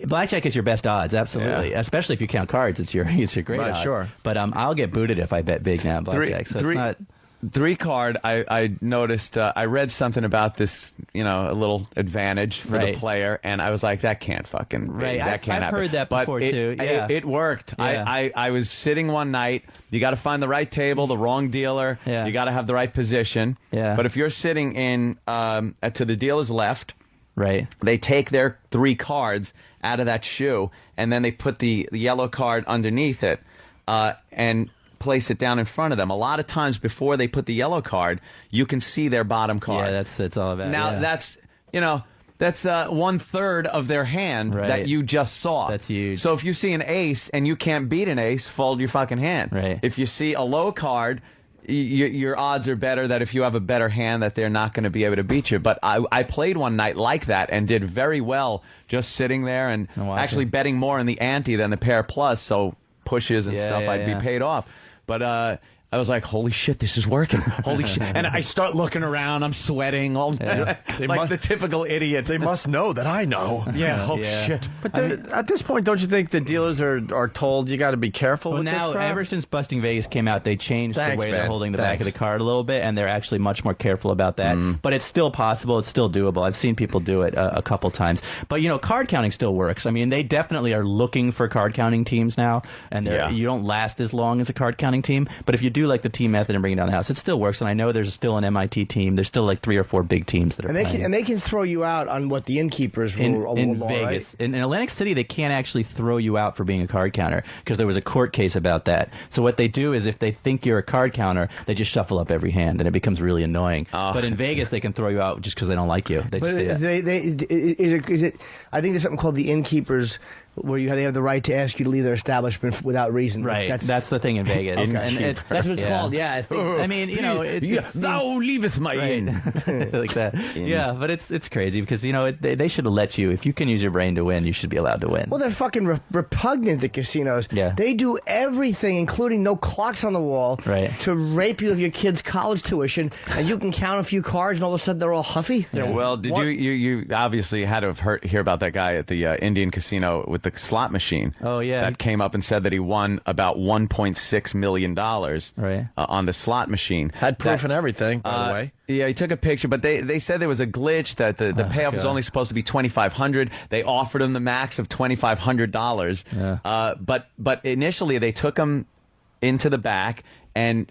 Blackjack is your best odds, absolutely. Yeah. Especially if you count cards, it's your great odds. Sure. But I'll get booted if I bet big now blackjack. So it's not 3-card. I noticed. I read something about this. A little advantage for the player, and I was like, that can't fucking be. That can't happen. I've heard that before too. Yeah. It worked. Yeah. I was sitting one night. You got to find the right table, the wrong dealer. Yeah. You got to have the right position. Yeah. But if you're sitting in to the dealer's left, right, they take their 3 cards out of that shoe, and then they put the yellow card underneath it, and place it down in front of them. A lot of times before they put the yellow card, you can see their bottom card. Yeah, that's all about. Now that's 1/3 of their hand that you just saw. That's huge. So if you see an ace and you can't beat an ace, fold your fucking hand. Right. If you see a low card, your odds are better that if you have a better hand that they're not going to be able to beat you. But I played one night like that and did very well just sitting there and actually betting more in the ante than the pair plus, so pushes and stuff I'd be paid off. But I was like, holy shit, this is working. Holy shit. And I start looking around. I'm sweating. All like the typical idiot. They must know that I know. Yeah. Shit. But at this point, don't you think the dealers are told you got to be careful with now, this crap? ever since Busting Vegas came out, they changed the way they're holding the back of the card a little bit, and they're actually much more careful about that. But it's still possible. It's still doable. I've seen people do it a couple times. But, card counting still works. I mean, they definitely are looking for card counting teams now, and you don't last as long as a card counting team. But if you do like the team method and bring it down the house, it still works. And I know there's still an MIT team. There's still like 3 or 4 big teams that are playing. And they can throw you out on what the innkeepers rule in law, Vegas. right? In Atlantic City, they can't actually throw you out for being a card counter because there was a court case about that. So what they do is if they think you're a card counter, they just shuffle up every hand, and it becomes really annoying. But in Vegas, they can throw you out just because they don't like you. They just is it? I think there's something called the innkeepers, where they have the right to ask you to leave their establishment without reason. Right. That's the thing in Vegas. Okay. That's what it's called. Yeah. I mean, thou leaveth my inn. Like that. Yeah, but it's crazy because, they should have let you. If you can use your brain to win, you should be allowed to win. Well, they're fucking repugnant, the casinos. Yeah. They do everything, including no clocks on the wall, to rape you of your kid's college tuition, and you can count a few cards, and all of a sudden they're all huffy. Yeah. Well, did you obviously had to have hear about that guy at the Indian casino with the slot machine. Oh, yeah. That came up and said that he won about $1.6 million on the slot machine. Had proof and everything, by the way. Yeah, he took a picture, but they said there was a glitch that the payoff was only supposed to be $2,500. They offered him the max of $2,500. Yeah. But initially they took him into the back and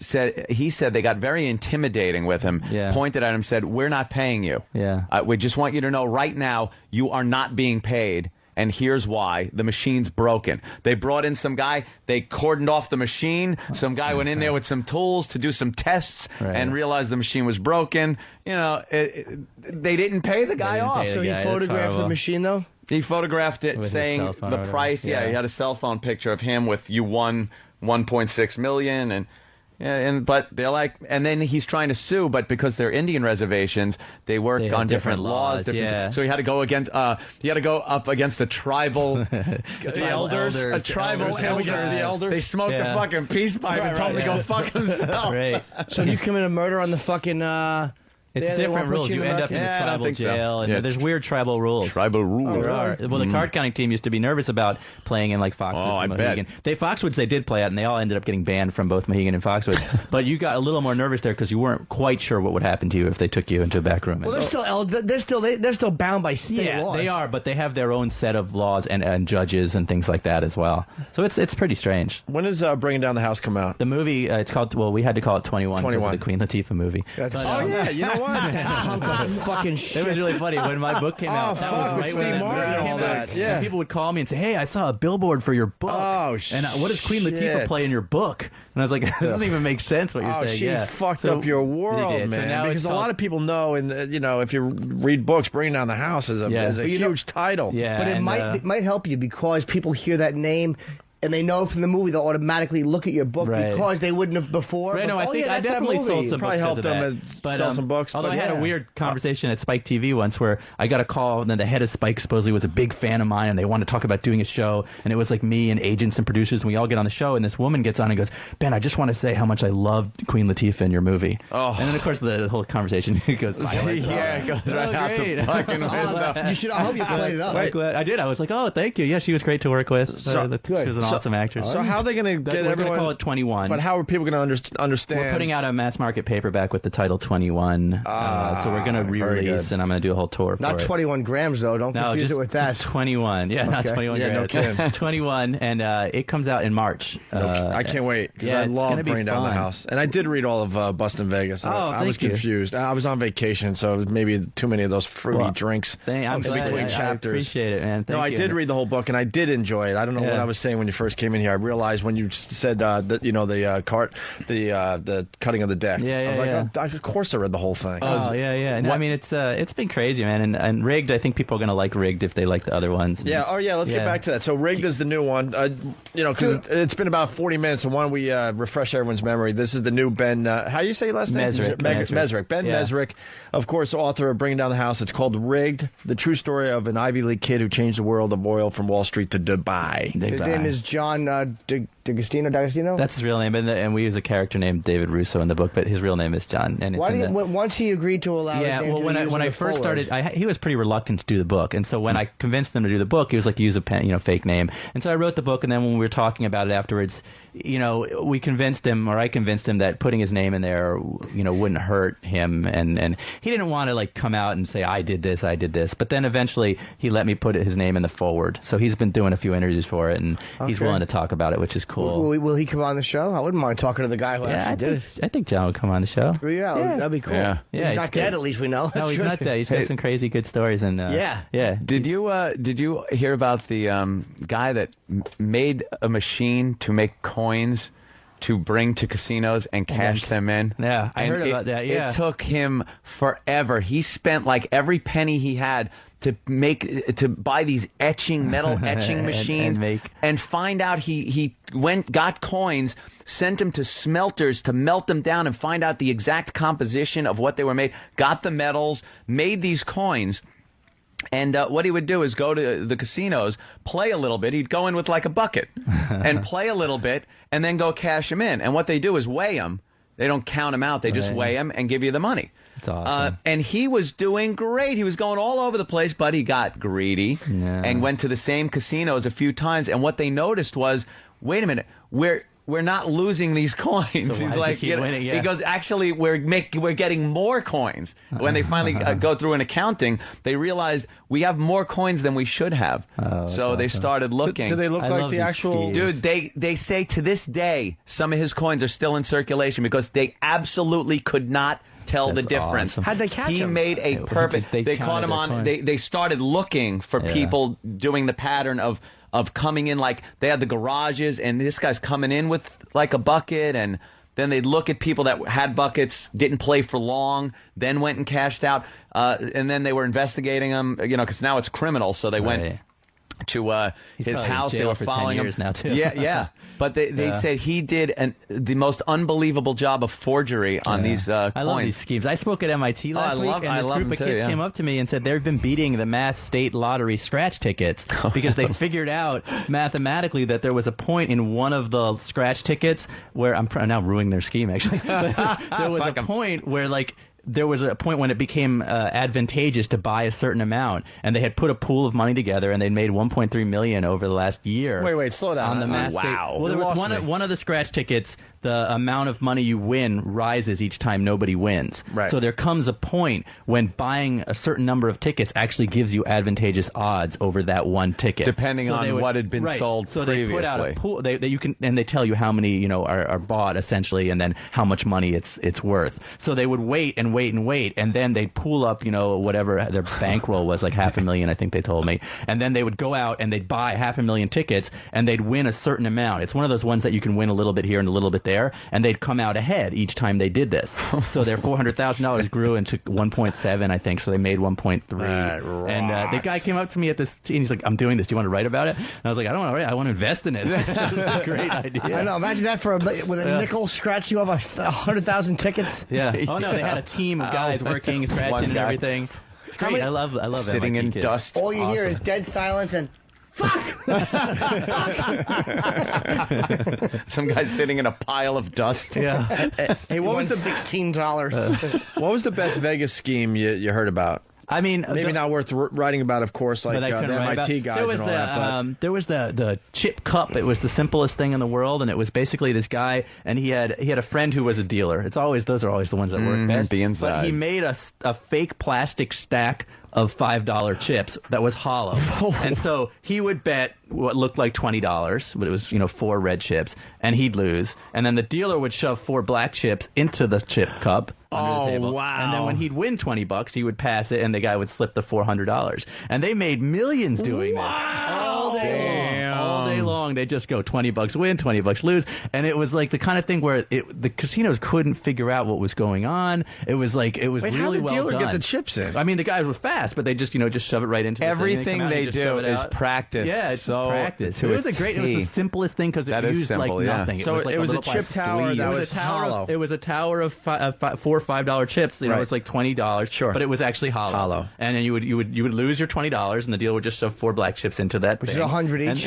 he said they got very intimidating with him, pointed at him, said, we're not paying you. Yeah. We just want you to know right now you are not being paid. And here's why. The machine's broken. They brought in some guy. They cordoned off the machine. Some guy went in there with some tools to do some tests and realized the machine was broken. They didn't pay the guy off. So he photographed the machine, though? He photographed it, saying the price. Yeah, he had a cell phone picture of him with you won $1.6 million but they're like, and then he's trying to sue, but because they're Indian reservations, they work on different laws. So he had to go up against the tribal elders. A tribal elders. They smoked a fucking peace pipe and told him to go fuck himself. Right. So you commit a murder on the fucking. It's different rules. You end up in the tribal jail, and there's weird tribal rules. Tribal rules. Well, the card counting team used to be nervous about playing in like Foxwoods and Mohegan. Foxwoods they did play at, and they all ended up getting banned from both Mohegan and Foxwoods. But you got a little more nervous there because you weren't quite sure what would happen to you if they took you into a back room. Well, they're still bound by state laws. They are, but they have their own set of laws and judges and things like that as well. So it's pretty strange. When does Bringing Down the House come out? The movie, it's called. Well, we had to call it 21 because of the Queen Latifah movie. Yeah, you know what? Fucking shit. It was really funny when my book came out. That was right when all that. Yeah. People would call me and say, "Hey, I saw a billboard for your book." Oh, and what does Queen Latifah play in your book? And I was like, "It doesn't even make sense what you're saying." She fucked up your world, man. So because a lot of people know, and if you read books, Bringing Down the House is a huge title. Yeah, but it might help you because people hear that name. And they know from the movie they'll automatically look at your book because they wouldn't have before. Right, no, I think I definitely sold some probably books helped them sell some books. Although I had a weird conversation at Spike TV once where I got a call and then the head of Spike supposedly was a big fan of mine and they wanted to talk about doing a show. And it was like me and agents and producers and we all get on the show and this woman gets on and goes, "Ben, I just want to say how much I loved Queen Latifah in your movie." Oh. And then of course the whole conversation goes silent. It goes right out the fucking I hope you played it up. I did. I was like, "Oh, thank you. Yeah, she was great to work with. She was an awesome actress." So how are they going to get everyone? We're going to call it 21. But how are people going to understand? We're putting out a mass market paperback with the title 21. So we're going to re-release, and I'm going to do a whole tour for Not 21 grams, though. Don't confuse it with that. Just 21. Yeah, not 21 grams. No kidding. 21, and it comes out in March. I can't wait, because I love Bringing Down the House. And I did read all of Bustin' Vegas. I was confused. I was on vacation, so it was maybe too many of those fruity drinks in between chapters. I appreciate it, man. I did read the whole book, and I did enjoy it. I don't know what I was saying when you first came in here. I realized when you said the cutting of the deck. I was like, of course I read the whole thing. Oh yeah. No, I mean it's been crazy, man. And Rigged, I think people are gonna like Rigged if they like the other ones. Let's get back to that. So Rigged is the new one. Because it's been about 40 minutes, so why don't we refresh everyone's memory? This is the new Ben. How do you say your last name? Mezrich. Ben Mezrich, of course, author of Bringing Down the House. It's called Rigged: The True Story of an Ivy League Kid Who Changed the World of Oil from Wall Street to Dubai. His name is John D'Agostino? That's his real name, and we use a character named David Russo in the book, but his real name is John. And it's once he agreed to allow his name when I first started, he was pretty reluctant to do the book, and so when I convinced him to do the book, he was like, use a fake name. And so I wrote the book, and then when we were talking about it afterwards, I convinced him that putting his name in there, wouldn't hurt him, and he didn't want to come out and say I did this. But then eventually he let me put his name in the foreword. So he's been doing a few interviews for it, and he's willing to talk about it, which is cool. Will he come on the show? I wouldn't mind talking to the guy who actually did it. I think John would come on the show. Yeah, that'd be cool. Yeah. He's not dead, at least we know. No, he's not dead. He's got some crazy good stories. And yeah. Did you hear about the guy that made a machine to make coins to bring to casinos and cash them in? Yeah, I heard about that. Yeah, it took him forever. He spent every penny he had to buy these metal etching machines and find out he got coins, sent them to smelters to melt them down and find out the exact composition of what they were made, got the metals, made these coins. And what he would do is go to the casinos, play a little bit. He'd go in with a bucket and play a little bit and then go cash them in. And what they do is weigh them. They don't count them out. They just weigh them and give you the money. That's awesome. And he was doing great. He was going all over the place, but he got greedy and went to the same casinos a few times. And what they noticed was, wait a minute, we're not losing these coins. So He's like, he goes, actually, we're getting more coins. When they finally go through an accounting, they realize we have more coins than we should have. So they started looking. Do they look like the actual? Dude, they say to this day, some of his coins are still in circulation because they absolutely could not tell the difference. Awesome. How'd they catch him? He made a perfect. They caught him on. They started looking for people doing the pattern of coming in, they had the garages, and this guy's coming in with a bucket, and then they'd look at people that had buckets, didn't play for long, then went and cashed out, and then they were investigating him, because now it's criminal, so they went to his house. They were following him now too. Yeah. But they said he did the most unbelievable job of forgery on these coins. I love these schemes. I spoke at MIT last week, and this group of kids came up to me and said they've been beating the Mass State Lottery scratch tickets because they figured out mathematically that there was a point in one of the scratch tickets where I'm now ruining their scheme actually. There was a point where there was a point when it became advantageous to buy a certain amount, and they had put a pool of money together, and they'd made $1.3 million over the last year. Wait, slow down. On the Mass State. Well, there was one of the scratch tickets. The amount of money you win rises each time nobody wins. Right. So there comes a point when buying a certain number of tickets actually gives you advantageous odds over that one ticket, depending on what had been sold so previously. They put out a pool. And they tell you how many are bought essentially, and then how much money it's worth. So they would wait, and then they'd pool up whatever their bankroll was, like $500,000, I think they told me, and then they would go out and they'd buy 500,000 tickets, and they'd win a certain amount. It's one of those ones that you can win a little bit here and a little bit there. And they'd come out ahead each time they did this. So their $400,000 grew into 1.7, I think. So they made 1.3. And the guy came up to me at this, and he's like, "I'm doing this. Do you want to write about it?" And I was like, "I don't want to write. I want to invest in it." That's a great idea. I know. Imagine that with a nickel scratch. You have 100,000 tickets. Yeah. Oh no, they had a team of guys working, scratching, and everything. It's great. I love it. Sitting in dust. All you hear is dead silence and. Fuck! Some guy's sitting in a pile of dust. Yeah. Hey, what was the $16? What was the best Vegas scheme you heard about? I mean, maybe not worth writing about, of course, like the MIT guys and all that. There was the chip cup. It was the simplest thing in the world, and it was basically this guy, and he had a friend who was a dealer. Those are always the ones that work best. The inside. But he made a fake plastic stack of $5 chips that was hollow. And so he would bet what looked like $20, but it was, 4 red chips, and he'd lose. And then the dealer would shove 4 black chips into the chip cup under the table. Wow. And then when he'd win $20, he would pass it, and the guy would slip the $400. And they made millions doing this. All day long. They just go $20 win, $20 lose. And it was like the kind of thing where the casinos couldn't figure out what was going on. It was really well done. How did the dealer get the chips in? I mean, the guys were fast, but they just, just shove it right into everything the they do is practice. Yeah, it's so practice. It was the simplest thing because it used nothing. So it was a chip tower that was hollow. It was a tower of 4 $5 chips. It's like $20. Sure. But it was actually hollow. And then you would lose your $20, and the dealer would just shove 4 black chips into that, which is 100 each.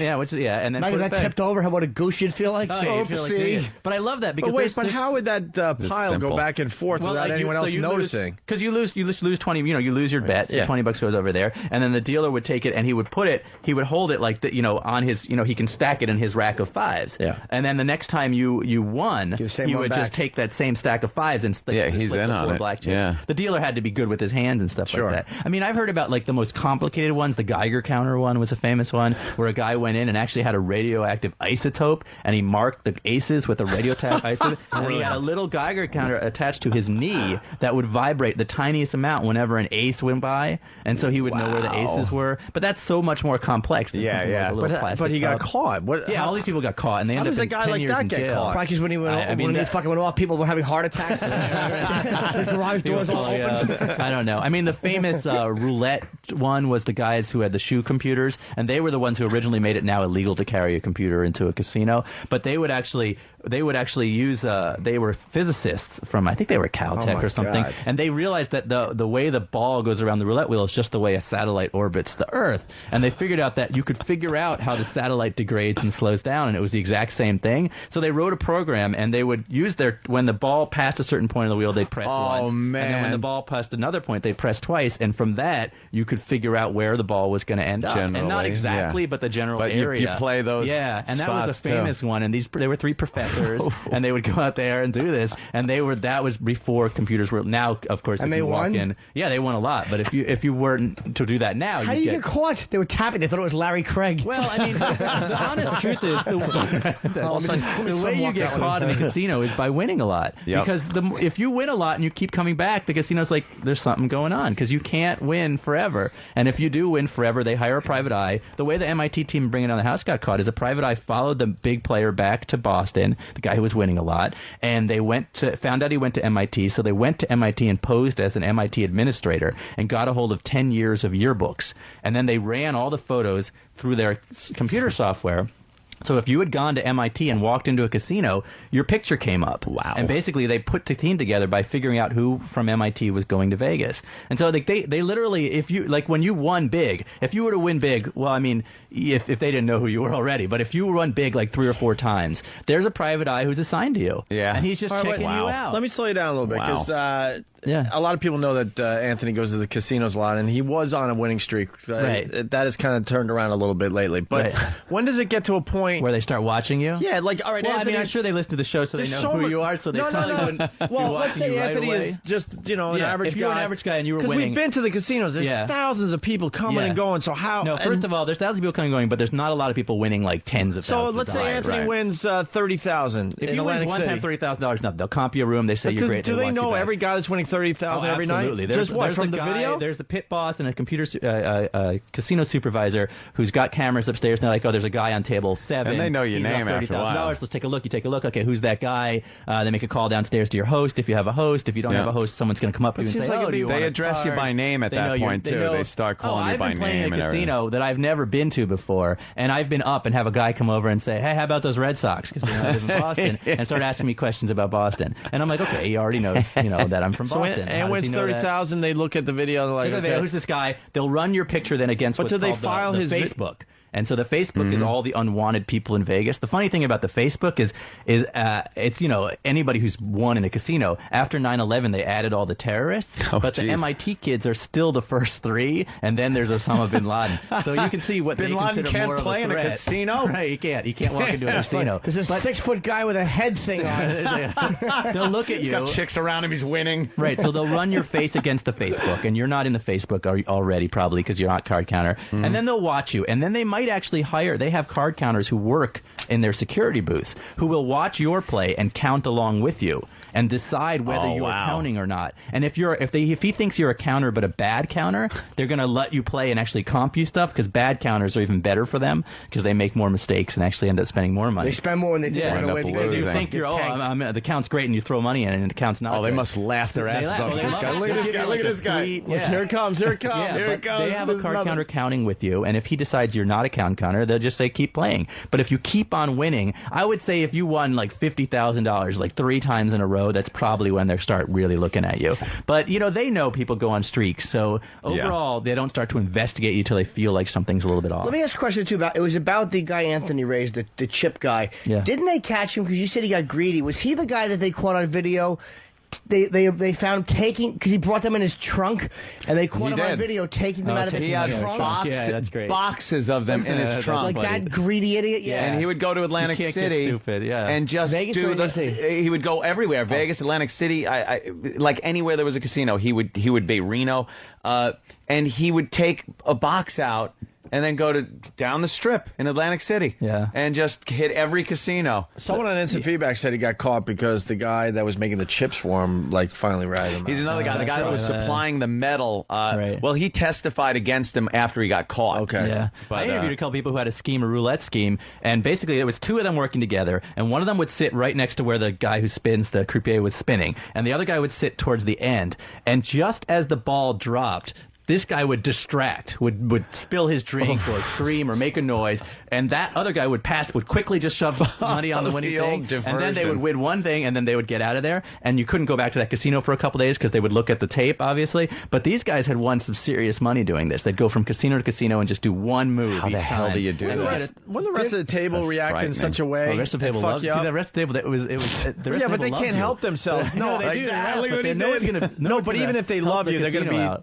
And then Imagine that tipped over. How about a goose you'd feel like? Oh, you'd feel like an idiot. But I love that because but how would that pile go back and forth without anyone else noticing? Because you lose 20. You lose your bet. So $20 goes over there, and then the dealer would take it and he would hold it like on his. He can stack it in his rack of fives. Yeah. And then the next time you won, he would just take that same stack of fives and he's in on it. Black chips. Yeah. The dealer had to be good with his hands and stuff like that. I mean, I've heard about like the most complicated ones. The Geiger counter one was a famous one where a guy went in and actually had a radioactive isotope and he marked the aces with a radioactive isotope. And he had a little Geiger counter attached to his knee that would vibrate the tiniest amount whenever an ace went by, and so he would know where the aces were. But that's so much more complex than something like a little plastic but he got cup. caught. All these people got caught, and they ended up in 10 years in jail. Practice when he fucking went off, people were having heart attacks. The garage doors all open. I don't know. I mean, the famous roulette one was the guys who had the shoe computers, and they were the ones who originally made it now illegal to carry a computer into a casino. But they would actually use. They were physicists from, I think they were Caltech or something, and they realized that the way the ball goes around the roulette wheel is just the way a satellite orbits the Earth, and they figured out that you could figure out how the satellite degrades and slows down, and it was the exact same thing. So they wrote a program, and they would use when the ball passed a certain point of the wheel, they'd press once, and then when the ball passed another point, they'd press twice, and from that you could figure out where the ball was going to end up, and not exactly, but the general area. You play those, and that was a famous one, and they were three professors, and they would go out there and do this, and that was before computers were. Now, of course, and they won. They won a lot, but if you weren't to do that now, how do you get caught? They were tapping. They thought it was Larry Craig. Well, I mean, the honest truth is the way you get caught in a casino is by winning a lot. Yep. Because if you win a lot and you keep coming back, the casino's like, there's something going on, because you can't win forever. And if you do win forever, they hire a private eye. The way the MIT team bringing down the house got caught is a private eye followed the big player back to Boston, the guy who was winning a lot, and they found out he went to MIT, so they went to MIT and posed as an MIT administrator and got a hold of 10 years of yearbooks. And then they ran all the photos through their computer software. So if you had gone to MIT and walked into a casino, your picture came up. Wow. And basically they put the team together by figuring out who from MIT was going to Vegas. And so they literally, if you, like when you won big, if you were to win big, well, I mean, if they didn't know who you were already, but if you won big like 3 or 4 times, there's a private eye who's assigned to you. Yeah. And he's just checking you out. Let me slow you down a little bit, because a lot of people know that Anthony goes to the casinos a lot, and he was on a winning streak. Right. That has kind of turned around a little bit lately. But when does it get to a point where they start watching you? Yeah, like, all right, well, Anthony, I mean, I'm sure they listen to the show so they know who you are, so they probably wouldn't be well, let's watching say you right Anthony away. is just, an average guy. If you're an average guy and you were winning. Because we've been to the casinos. There's thousands of people coming and going, so how? No, first of all, there's thousands of people coming and going, but there's not a lot of people winning like tens of thousands. So let's say Anthony wins $30,000. If you win one time $30,000, no, they'll comp you a room. They say you're great. Do they know every guy that's winning $30,000 every night? Absolutely. Just what, from the video? There's a pit boss and a casino supervisor who's got cameras upstairs, and they're like, oh, there's a guy on table 7. And they know your name after a while. Let's take a look. You take a look. Okay, who's that guy? They make a call downstairs to your host. If you have a host, if you don't have a host, someone's going to come up to you and say, oh, do you want They address you by name at that point, too. They start calling you by name and everything. I've been playing a casino that I've never been to before, and I've been up and have a guy come over and say, hey, how about those Red Sox? Because I live in Boston, and start asking me questions about Boston. And I'm like, okay, he already knows, that I'm from Boston. And wins $30,000, they look at the video and they're like, okay, who's this guy? They'll run your picture then against what's called the Facebook. And so the Facebook is all the unwanted people in Vegas. The funny thing about the Facebook is it's, anybody who's won in a casino. After 9/11, they added all the terrorists, but the MIT kids are still the first 3, and then there's Osama bin Laden. So you can see what bin they Laden consider can't more play of a in threat. a casino. Right, he can't walk into a casino. There's a 6-foot guy with a head thing on. They'll look at you. He's got chicks around him. He's winning. Right, so they'll run your face against the Facebook, and you're not in the Facebook already probably because you're not card counter. And then they'll watch you, and then they might actually hire. They have card counters who work in their security booths who will watch your play and count along with you and decide whether you're counting or not. And if he thinks you're a counter but a bad counter, they're going to let you play and actually comp you stuff, because bad counters are even better for them because they make more mistakes and actually end up spending more money. They spend more when they think they're going to win. You think the count's great and you throw money in and the count's not. Oh, they must laugh their asses off. Look at this guy. Look at this guy. Here it comes. Here it comes. Here it comes. They have a card counter counting with you, and if he decides you're not a count counter, they'll just say keep playing. But if you keep on winning, I would say if you won like $50,000 like 3 times in a row go, that's probably when they start really looking at you. But, you know, they know people go on streaks. So overall, they don't start to investigate you till they feel like something's a little bit off. Let me ask a question, too. It was about the guy Anthony raised, the chip guy. Yeah. Didn't they catch him because you said he got greedy? Was he the guy that they caught on video? They found taking, because he brought them in his trunk, and they caught him on video taking them out of his trunk. Yeah, that's great. Boxes of them in his trunk. Like that greedy idiot, And he would go to Atlantic City and just do he would go everywhere. Vegas, Atlantic City, like anywhere there was a casino, he would be Reno, and he would take a box out and then go down the strip in Atlantic City and just hit every casino. Someone on Instant Feedback said he got caught because the guy that was making the chips for him, like, finally ratted him out. He's another guy. The guy that was supplying the metal. Well, he testified against him after he got caught. Okay. Yeah. But, I interviewed a couple people who had a roulette scheme, and basically there was two of them working together, and one of them would sit right next to where the guy who spins, the croupier, was spinning, and the other guy would sit towards the end. And just as the ball dropped, this guy would distract, would spill his drink or scream or make a noise, and that other guy would quickly just shove money on the winning thing, and then they would win one thing, and then they would get out of there, and you couldn't go back to that casino for a couple days because they would look at the tape, obviously. But these guys had won some serious money doing this. They'd go from casino to casino and just do one move. How the hell do you do that? Wouldn't the rest of the table react in such a way? The rest of the table loved it. See, the rest of the table, but they can't help themselves. No, they do. No, but even if they love you, they're gonna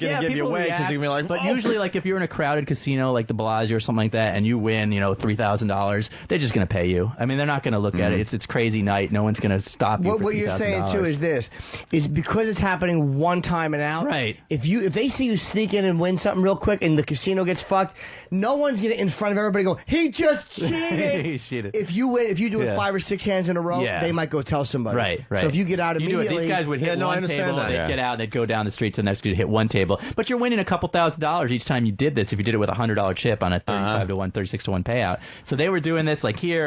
give you away because you're gonna be like. But usually, like if you're in a crowded casino like the Bellagio or something like that, and you win, you know, $3,000, they're just gonna pay you. I mean, they're not gonna look at it. It's crazy night. No one's gonna stop you. What you're saying too is this: is because it's happening one time and out. Right. If they see you sneak in and win something real quick, and the casino gets fucked, no one's gonna in front of everybody go, "He just cheated." He cheated. If you do it 5 or 6 hands in a row, they might go tell somebody. Right. So if you get out immediately, these guys would hit one table, they'd get out, they'd go down the street to the next street to hit one table. But you're winning a couple $1,000s each time you did this. If you did it with a $100 chip on a 35 to 1, 36 to 1 payout, so they were doing this like here,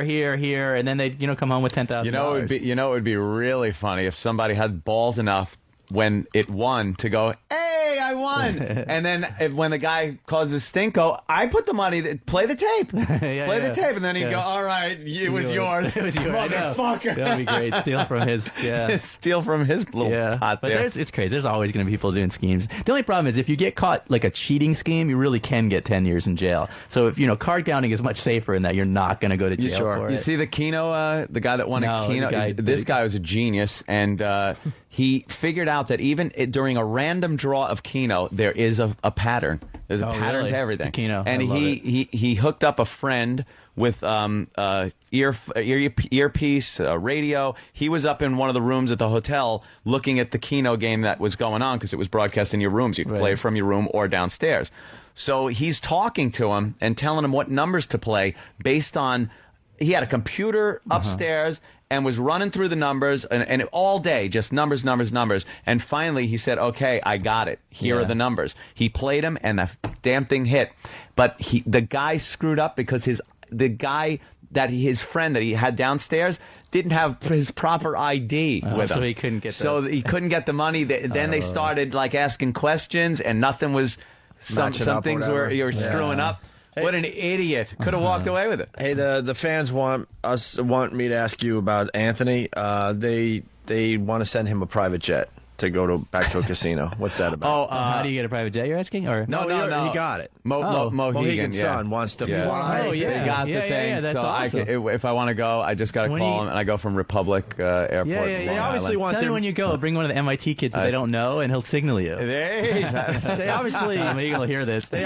and then they'd come home with $10,000. It would be really funny if somebody had balls enough when it won to go, "Hey, I won!" And then when the guy causes stinko, I put the money. Play the tape. Play the tape, and then he'd go, "All right, it was yours, it was yours, motherfucker." That'd be great. Steal from his, steal from his little pot there. But it's crazy. There's always going to be people doing schemes. The only problem is if you get caught like a cheating scheme, you really can get 10 years in jail. So if card counting is much safer in that you're not going to go to jail for it. You see the Keno, the guy that won a Keno. This guy was a genius, and he figured out that even during a random draw of Keno, there is a pattern. There's a pattern to everything. Keno. And he hooked up a friend with earpiece, radio. He was up in one of the rooms at the hotel looking at the Keno game that was going on because it was broadcast in your rooms. You could play it from your room or downstairs. So he's talking to him and telling him what numbers to play based on. He had a computer upstairs and was running through the numbers and all day, just numbers. And finally he said, "Okay, I got it. Here are the numbers." He played them and the damn thing hit. But the guy screwed up because his friend that he had downstairs didn't have his proper ID with him. So he couldn't get he couldn't get the money. Then they started like asking questions and nothing was some things were you were screwing up. What an idiot. Could have walked away with it. Hey, the fans want me to ask you about Anthony. They want to send him a private jet to go back to a casino. What's that about? How do you get a private jet, you're asking? Or No, he got it. Mohegan's son wants to fly. He got the thing. That's so awesome. if I want to go, I just got to call him, and I go from Republic Airport. They obviously want Tell him when you go, bring one of the MIT kids that they don't know, and he'll signal you. They obviously... Mohegan will hear this. They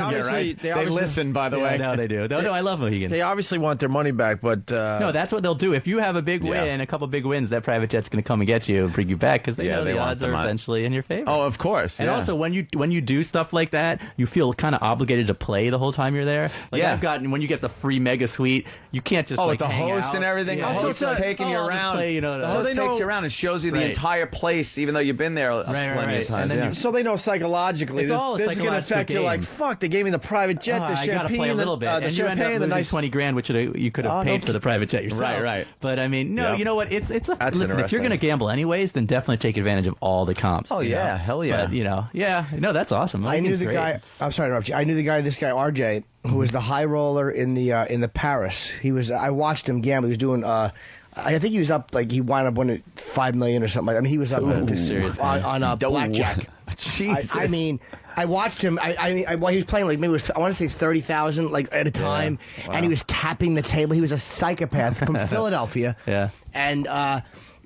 listen, by the way. No, they do. No, I love Mohegan. They obviously want their money back, but... No, that's what they'll do. If you have a big win, a couple big wins, that private jet's going to come and get you and bring you back, because they know the odds are eventually in your favor. Oh, of course. And also, when you do stuff like that, you feel kind of obligated to play the whole time you're there. Like I've gotten, when you get the free mega suite, you can't just with the hang host out. and everything. The host is taking you around. The host takes you around and shows you the entire place, even though you've been there plenty of times. So they know psychologically this is going to affect you. Like, fuck, they gave me the private jet, the champagne, I got to play a little bit, and you end up losing 20 grand, which you could have paid for the private jet yourself. Right. But I mean, no, you know what? Listen, if you're going to gamble anyways, then definitely take advantage of all the comps. Oh yeah, hell yeah. But, that's awesome. I knew the guy. I'm sorry to interrupt you. I knew this guy RJ, who was the high roller in the Paris. I watched him gamble. He was doing I think he was up, like, he wound up winning $5 million or something. I mean, he was up on blackjack. Jesus. I mean, I watched him. While he was playing, like, maybe it was, I want to say 30,000, like, at a time, and he was tapping the table. He was a psychopath from Philadelphia. Yeah. And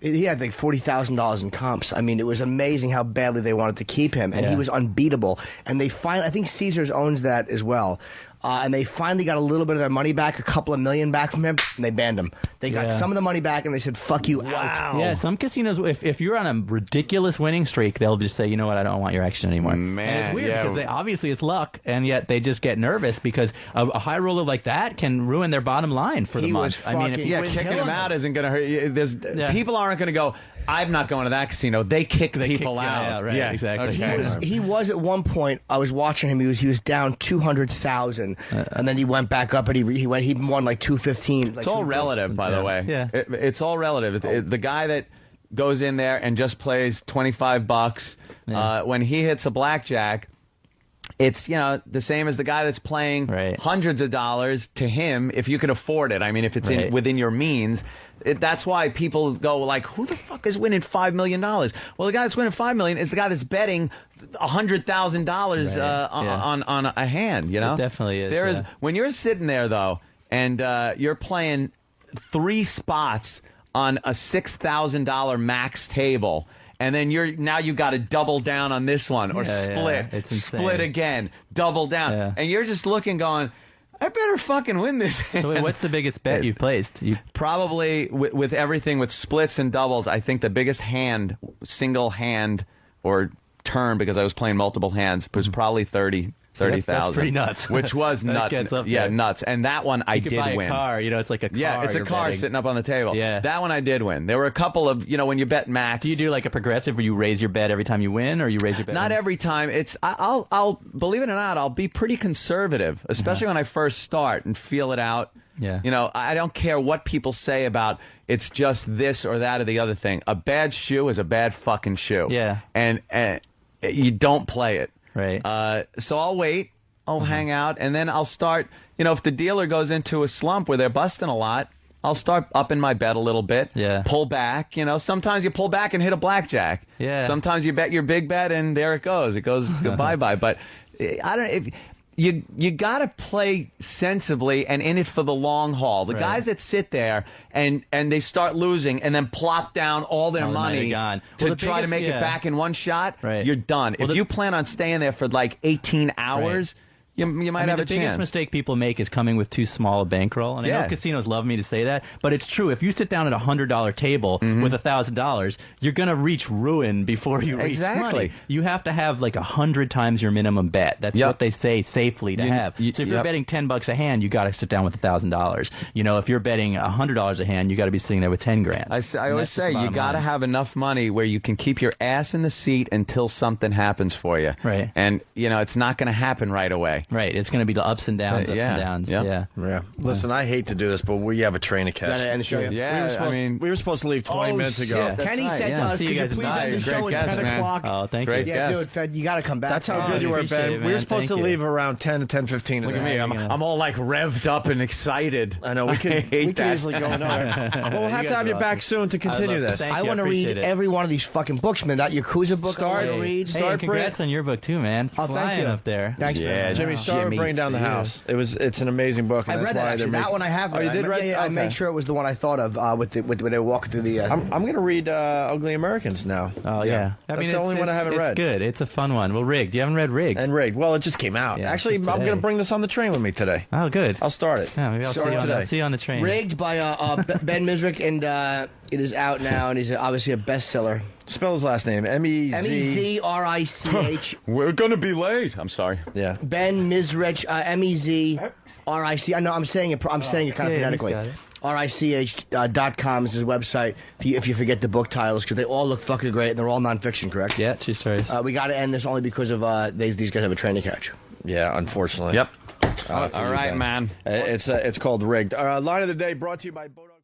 he had like $40,000 in comps. I mean, it was amazing how badly they wanted to keep him, and he was unbeatable. And they finally, I think Caesars owns that as well. And they finally got a little bit of their money back, a couple of million back from him, and they banned him. They got some of the money back, and they said, fuck you, out. Yeah, some casinos, if you're on a ridiculous winning streak, they'll just say, you know what, I don't want your action anymore. Man, and it's weird because obviously it's luck, and yet they just get nervous because a high roller like that can ruin their bottom line for the month. I mean, kicking him out isn't going to hurt. People aren't going to go, I'm not going to that casino. They kick people out. Yeah, right. Yeah, exactly. Okay. He was at one point. I was watching him. He was down 200,000, and then he went back up, and he won like 215. Like it's all relative, by the way. Yeah, it's all relative. The guy that goes in there and just plays $25, when he hits a blackjack, it's the same as the guy that's playing hundreds of dollars. To him, if you can afford it, I mean, if it's within your means. That's why people go like, who the fuck is winning $5 million? Well, the guy that's winning $5 million is the guy that's betting $100,000 on a hand. It definitely is. There is when you're sitting there though, and you're playing 3 spots on a $6,000 max table. And then you've got to double down on this one or split again, double down, and you're just looking, going, I better fucking win this hand. So wait, what's the biggest bet you've placed? Probably with everything with splits and doubles. I think the biggest single hand or turn, because I was playing multiple hands, was probably 30,000. That's pretty nuts. Which was nuts. Yeah, nuts. And that one I did buy win. A car, it's like a car. Yeah, it's a car sitting up on the table. Yeah, that one I did win. There were a couple of when you bet max. Do you do like a progressive where you raise your bet every time you win, or you raise your bet? Not every time. I'll believe it or not, I'll be pretty conservative, especially when I first start and feel it out. Yeah. I don't care what people say about it's just this or that or the other thing. A bad shoe is a bad fucking shoe. Yeah. And you don't play it. Right. So I'll wait. I'll hang out, and then I'll start, if the dealer goes into a slump where they're busting a lot, I'll start upping my bet a little bit, pull back. Sometimes you pull back and hit a blackjack. Yeah. Sometimes you bet your big bet, and there it goes. It goes bye-bye. But I don't you got to play sensibly and in it for the long haul. The guys that sit there and they start losing and then plop down all their money to try to make it back in one shot, you're done. If you plan on staying there for like 18 hours... You might have a chance. The biggest mistake people make is coming with too small a bankroll. And I know casinos love me to say that, but it's true. If you sit down at a $100 table with $1,000, you're going to reach ruin before you reach money. You have to have like 100 times your minimum bet. That's what they say safely to have. So if you're betting $10 a hand, you got to sit down with $1,000. If you're betting $100 a hand, you got to be sitting there with 10 grand. I always say you got to have enough money where you can keep your ass in the seat until something happens for you. Right. And it's not going to happen right away. Right, it's going to be the ups and downs, and downs. Yeah. Listen, I hate to do this, but we have a train to catch. Gotta end the show. We were supposed to leave 20 minutes ago. Kenny said to us, could you please end the show at 10 o'clock? Oh, thank you. Yeah, dude, Fed, you got to come back. That's how good you were, Ben. We were supposed to leave around 10 to 10:15. Look at me. I'm all like revved up and excited. I know. We could easily go another. Well, we'll have to have you back soon to continue this. I want to read every one of these fucking books, man. That Yakuza book I want to read. Hey, congrats on your book, too, man. Oh, thank you. Up there. Thanks, man. Jimmy, start Bring Down the House. It's an amazing book. I read that actually. That one I have. Oh, you did read? I made sure it was the one I thought of when they were walking through the. I'm going to read Ugly Americans now. Oh yeah, that's the only one I haven't read. It's good. It's a fun one. Well, Rigged. You haven't read Rigged. And Rigged. Well, it just came out. Yeah, actually, I'm going to bring this on the train with me today. Oh, good. I'll start it. Yeah, maybe I'll see you on the train. Rigged by Ben Mezrich, and it is out now, and he's obviously a bestseller. Spell his last name. Mezrich. We're going to be late. I'm sorry. Yeah. Ben Mezrich. Mezrich. I know. I'm saying it kind of phonetically. RICH.com is his website. If you forget the book titles, because they all look fucking great, and they're all nonfiction, correct? Yeah, true stories. We got to end this only because of these guys have a train to catch. Yeah, unfortunately. Yep. All right, man. It's called Rigged. Line of the day brought to you by Bodo.